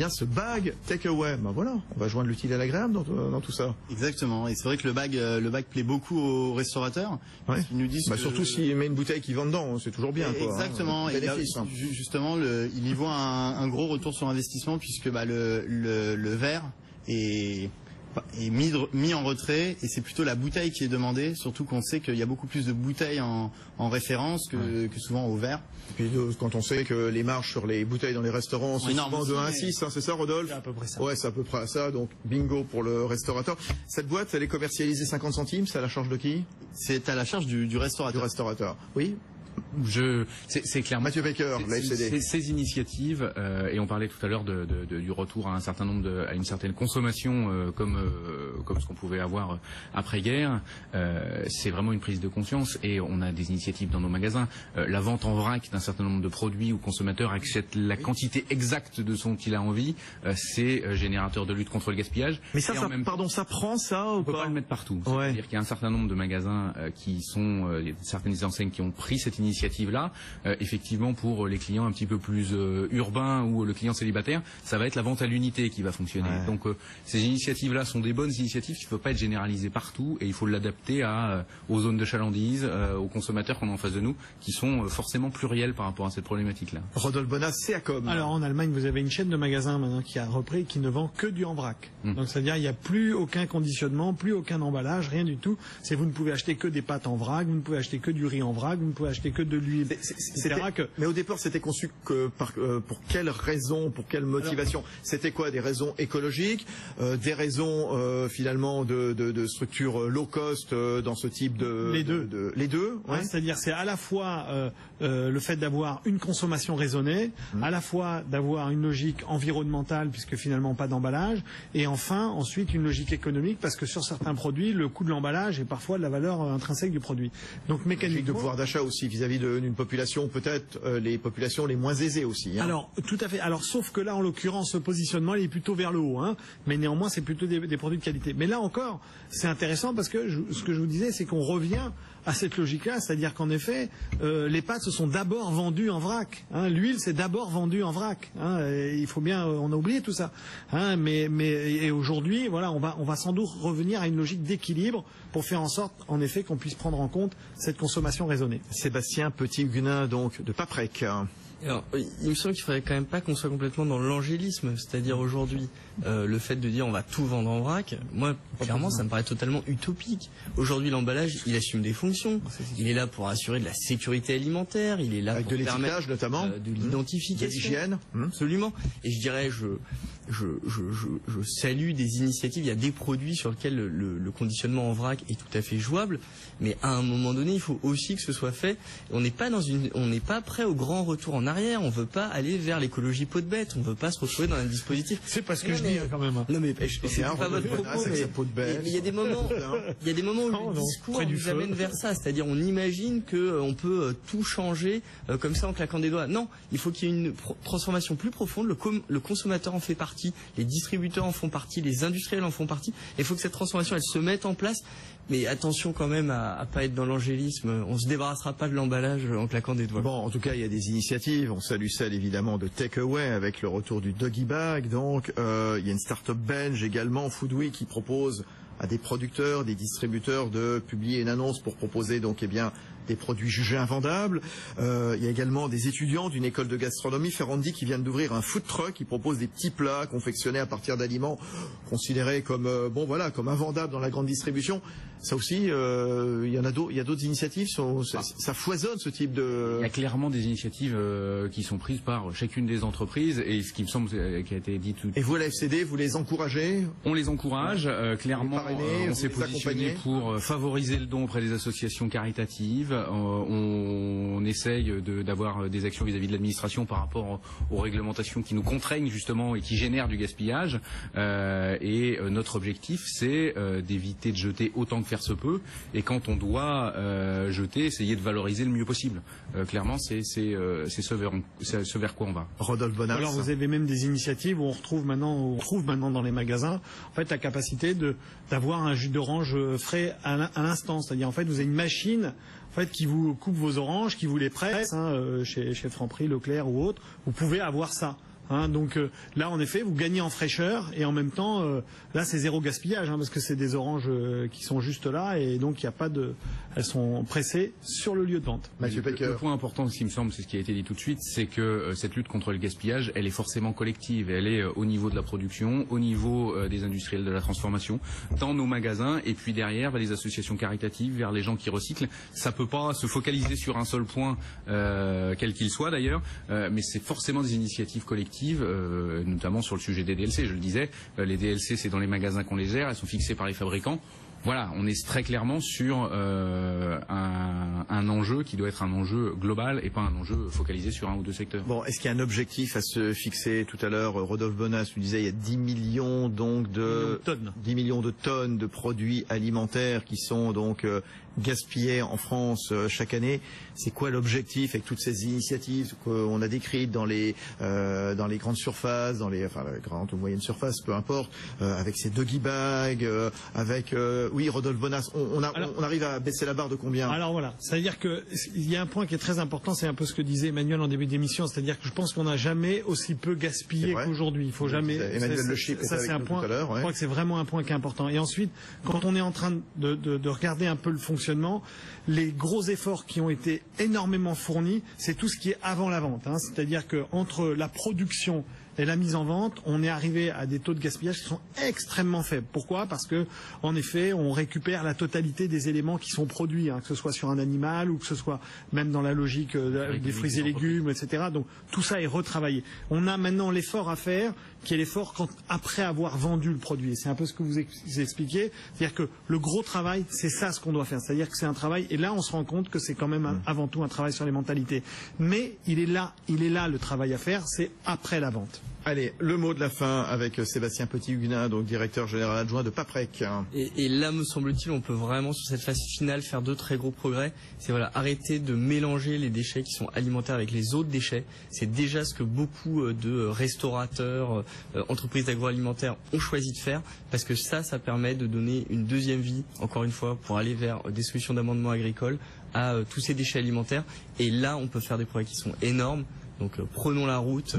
ce bag takeaway. Voilà, on va joindre l'utile à l'agréable dans tout ça. Exactement, et c'est vrai que le bag plaît beaucoup aux restaurateurs. Ils nous disent surtout s'il met une bouteille qui vend dedans, c'est toujours bien. Exactement, et justement, il y voit un gros retour sur investissement, puisque le verre est mis en retrait, et c'est plutôt la bouteille qui est demandée, surtout qu'on sait qu'il y a beaucoup plus de bouteilles en référence que souvent au verre. Et puis quand on sait que les marges sur les bouteilles dans les restaurants sont souvent de 1 à 6, c'est ça, Rodolphe? C'est à peu près ça. Ouais, c'est à peu près ça, donc bingo pour le restaurateur. Cette boîte, elle est commercialisée 50 centimes, c'est à la charge de qui? C'est à la charge du restaurateur. Oui. C'est clairement Mathieu Baker, la FCD. Ces initiatives, et on parlait tout à l'heure du retour à un certain nombre à une certaine consommation comme ce qu'on pouvait avoir après-guerre, c'est vraiment une prise de conscience et on a des initiatives dans nos magasins. La vente en vrac d'un certain nombre de produits où le consommateur achète la quantité exacte de ce dont il a envie, c'est générateur de lutte contre le gaspillage. Mais ça prend ça ou on peut pas le mettre partout. C'est-à-dire qu'il y a un certain nombre de magasins qui sont certaines enseignes qui ont pris cette initiative-là. Effectivement, pour les clients un petit peu plus urbains ou le client célibataire, ça va être la vente à l'unité qui va fonctionner. Ouais. Donc ces initiatives-là sont des bonnes initiatives qui ne peuvent pas être généralisées partout et il faut l'adapter aux zones de chalandise, aux consommateurs qu'on a en face de nous, qui sont forcément pluriels par rapport à cette problématique-là. Rodolphe Bonas, CACOM. Alors en Allemagne, vous avez une chaîne de magasins maintenant qui a repris et qui ne vend que du en vrac. Donc c'est-à-dire il n'y a plus aucun conditionnement, plus aucun emballage, rien du tout. Vous ne pouvez acheter que des pâtes en vrac, vous ne pouvez acheter que du riz en vrac, vous ne pouvez acheter que de l'huile, etc. Mais au départ, c'était conçu pour quelles raisons, pour quelle motivation? C'était quoi? Des raisons écologiques, des raisons finalement de structure low cost dans ce type de... Les deux. Les deux, ouais. C'est-à-dire c'est à la fois le fait d'avoir une consommation raisonnée, à la fois d'avoir une logique environnementale puisque finalement pas d'emballage, et enfin ensuite une logique économique parce que sur certains produits le coût de l'emballage est parfois de la valeur intrinsèque du produit. Donc mécaniquement, de pouvoir d'achat aussi vis-à-vis d'une population, peut-être les populations les moins aisées aussi. Alors tout à fait. Alors sauf que là en l'occurrence ce positionnement il est plutôt vers le haut, mais néanmoins c'est plutôt des produits de qualité. Mais là encore c'est intéressant parce que ce que je vous disais c'est qu'on revient à cette logique-là, c'est-à-dire qu'en effet, les pâtes se sont d'abord vendues en vrac. L'huile, c'est d'abord vendu en vrac. Il faut bien, on a oublié tout ça. Et aujourd'hui, voilà, on va sans doute revenir à une logique d'équilibre pour faire en sorte, en effet, qu'on puisse prendre en compte cette consommation raisonnée. Sébastien Petit-Huguenin, donc, de Paprec. Alors, il me semble qu'il faudrait quand même pas qu'on soit complètement dans l'angélisme, c'est-à-dire aujourd'hui le fait de dire on va tout vendre en vrac, moi clairement ça me paraît totalement utopique. Aujourd'hui l'emballage il assume des fonctions, il est là pour assurer de la sécurité alimentaire, il est là avec pour de l'étiquetage notamment, de l'identification, de l'hygiène, absolument. Et je dirais je salue des initiatives, il y a des produits sur lesquels le conditionnement en vrac est tout à fait jouable, mais à un moment donné il faut aussi que ce soit fait. On n'est pas prêt au grand retour en arrière, on veut pas aller vers l'écologie peau de bête, on veut pas se retrouver dans un dispositif. C'est pas ce que je dis quand même. Non mais c'est pas votre propos, mais il y a des moments où le discours nous amène vers ça, c'est-à-dire on imagine que on peut tout changer comme ça en claquant des doigts. Non, il faut qu'il y ait une transformation plus profonde, le consommateur en fait partie, les distributeurs en font partie, les industriels en font partie. Il faut que cette transformation elle se mette en place. Mais attention quand même à pas être dans l'angélisme. On se débarrassera pas de l'emballage en claquant des doigts. Bon, en tout cas, il y a des initiatives. On salue celle évidemment de Takeaway avec le retour du Doggy Bag. Donc, il y a une start-up belge également, Foodweek, qui propose à des producteurs, des distributeurs de publier une annonce pour proposer donc des produits jugés invendables. Il y a également des étudiants d'une école de gastronomie, Ferrandi, qui viennent d'ouvrir un food truck qui propose des petits plats confectionnés à partir d'aliments considérés comme comme invendables dans la grande distribution. Ça aussi, il y a d'autres initiatives. Ça foisonne ce type de. Il y a clairement des initiatives qui sont prises par chacune des entreprises et ce qui me semble qui a été dit tout. Et vous, à la FCD, vous les encouragez? On les encourage clairement. On s'est positionné pour favoriser le don auprès des associations caritatives. On essaye d'avoir des actions vis-à-vis de l'administration par rapport aux réglementations qui nous contraignent justement et qui génèrent du gaspillage. Et notre objectif, c'est d'éviter de jeter autant que faire se peut. Et quand on doit jeter, essayer de valoriser le mieux possible. Clairement, c'est ce vers quoi on va. Rodolphe Bonas. Alors vous avez même des initiatives où on trouve maintenant dans les magasins en fait la capacité d'avoir un jus d'orange frais à l'instant. C'est-à-dire en fait vous avez une machine qui vous coupe vos oranges, qui vous les presse, chez Franprix, Leclerc ou autre, vous pouvez avoir ça. Donc là, en effet, vous gagnez en fraîcheur et en même temps, là, c'est zéro gaspillage parce que c'est des oranges qui sont juste là et donc il n'y a pas elles sont pressées sur le lieu de vente. Le point important, ce qui me semble, c'est ce qui a été dit tout de suite, c'est que cette lutte contre le gaspillage, elle est forcément collective. Elle est au niveau de la production, au niveau des industriels de la transformation, dans nos magasins et puis derrière vers les associations caritatives, vers les gens qui recyclent. Ça peut pas se focaliser sur un seul point, quel qu'il soit d'ailleurs, mais c'est forcément des initiatives collectives, notamment sur le sujet des DLC. Je le disais, les DLC, c'est dans les magasins qu'on les gère, elles sont fixées par les fabricants. voilà, on est très clairement sur un enjeu qui doit être un enjeu global et pas un enjeu focalisé sur un ou deux secteurs. Bon, est-ce qu'il y a un objectif à se fixer? Tout à l'heure, Rodolphe Bonas nous disait il y a 10 millions donc de 10 millions de tonnes de produits alimentaires qui sont donc gaspillés en France chaque année. C'est quoi l'objectif avec toutes ces initiatives qu'on a décrites dans les grandes surfaces, dans les grandes ou moyennes surfaces, peu importe, avec ces doggy bags, avec oui, Rodolphe Bonas, on arrive à baisser la barre de combien? Alors voilà, c'est-à-dire que il y a un point qui est très important, c'est un peu ce que disait Emmanuel en début d'émission, c'est-à-dire que je pense qu'on n'a jamais aussi peu gaspillé qu'aujourd'hui. Il faut jamais. Emmanuel Le Chypre, ça c'est un point. Tout à l'heure, ouais. Je crois que c'est vraiment un point qui est important. Et ensuite, quand on est en train de regarder un peu le fonctionnement, les gros efforts qui ont été énormément fournis, c'est tout ce qui est avant la vente. Hein. C'est-à-dire que entre la production et la mise en vente, on est arrivé à des taux de gaspillage qui sont extrêmement faibles. Pourquoi? Parce que, en effet, on récupère la totalité des éléments qui sont produits, hein, que ce soit sur un animal ou que ce soit même dans la logique des fruits et légumes, etc. Donc tout ça est retravaillé. On a maintenant l'effort à faire, qui est l'effort après avoir vendu le produit. Et c'est un peu ce que vous expliquez. C'est-à-dire que le gros travail, c'est ça ce qu'on doit faire. C'est-à-dire que c'est un travail, et là on se rend compte que c'est quand même avant tout un travail sur les mentalités. Mais il est là le travail à faire, c'est après la vente. Allez, le mot de la fin avec Sébastien Petit-Huguenin, donc directeur général adjoint de Paprec. Et là, me semble-t-il, on peut vraiment, sur cette phase finale, faire de très gros progrès. C'est arrêter de mélanger les déchets qui sont alimentaires avec les autres déchets. C'est déjà ce que beaucoup de restaurateurs, entreprises agroalimentaires ont choisi de faire, parce que ça permet de donner une deuxième vie, encore une fois, pour aller vers des solutions d'amendement agricole à tous ces déchets alimentaires. Et là, on peut faire des progrès qui sont énormes. Donc, prenons la route.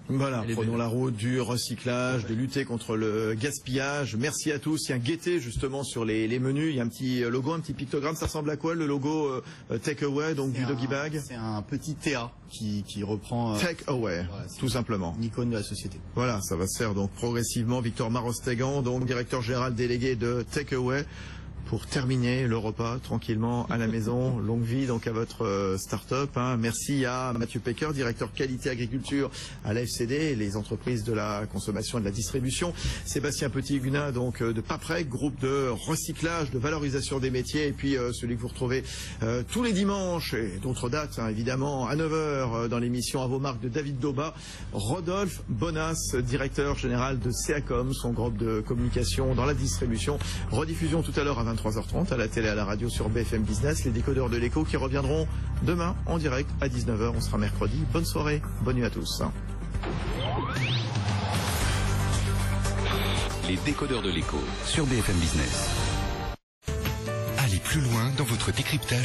Voilà, prenons la route du recyclage, de lutter contre le gaspillage. Merci à tous. Il y a un guetté justement sur les menus. Il y a un petit logo, un petit pictogramme. Ça ressemble à quoi le logo Take Away, donc du doggy bag? C'est un petit TA qui reprend Take Away, tout simplement. Une icône de la société. Voilà, ça va se faire donc progressivement. Victor Marostegan, donc directeur général délégué de Take Away. Pour terminer le repas tranquillement à la maison, longue vie donc à votre start-up. Hein. Merci à Mathieu Pecker, directeur qualité agriculture à l'AFCD, les entreprises de la consommation et de la distribution. Sébastien Petit-Huguenin donc de Paprec, groupe de recyclage, de valorisation des métiers, et puis celui que vous retrouvez tous les dimanches et d'autres dates hein, évidemment à 9h dans l'émission À vos marques de David Dauba. Rodolphe Bonas, directeur général de CEACOM, son groupe de communication dans la distribution. Rediffusion tout à l'heure à 23h30 à la télé, à la radio sur BFM Business, les décodeurs de l'écho qui reviendront demain en direct à 19h. On sera mercredi. Bonne soirée, bonne nuit à tous. Les décodeurs de l'écho sur BFM Business. Allez plus loin dans votre décryptage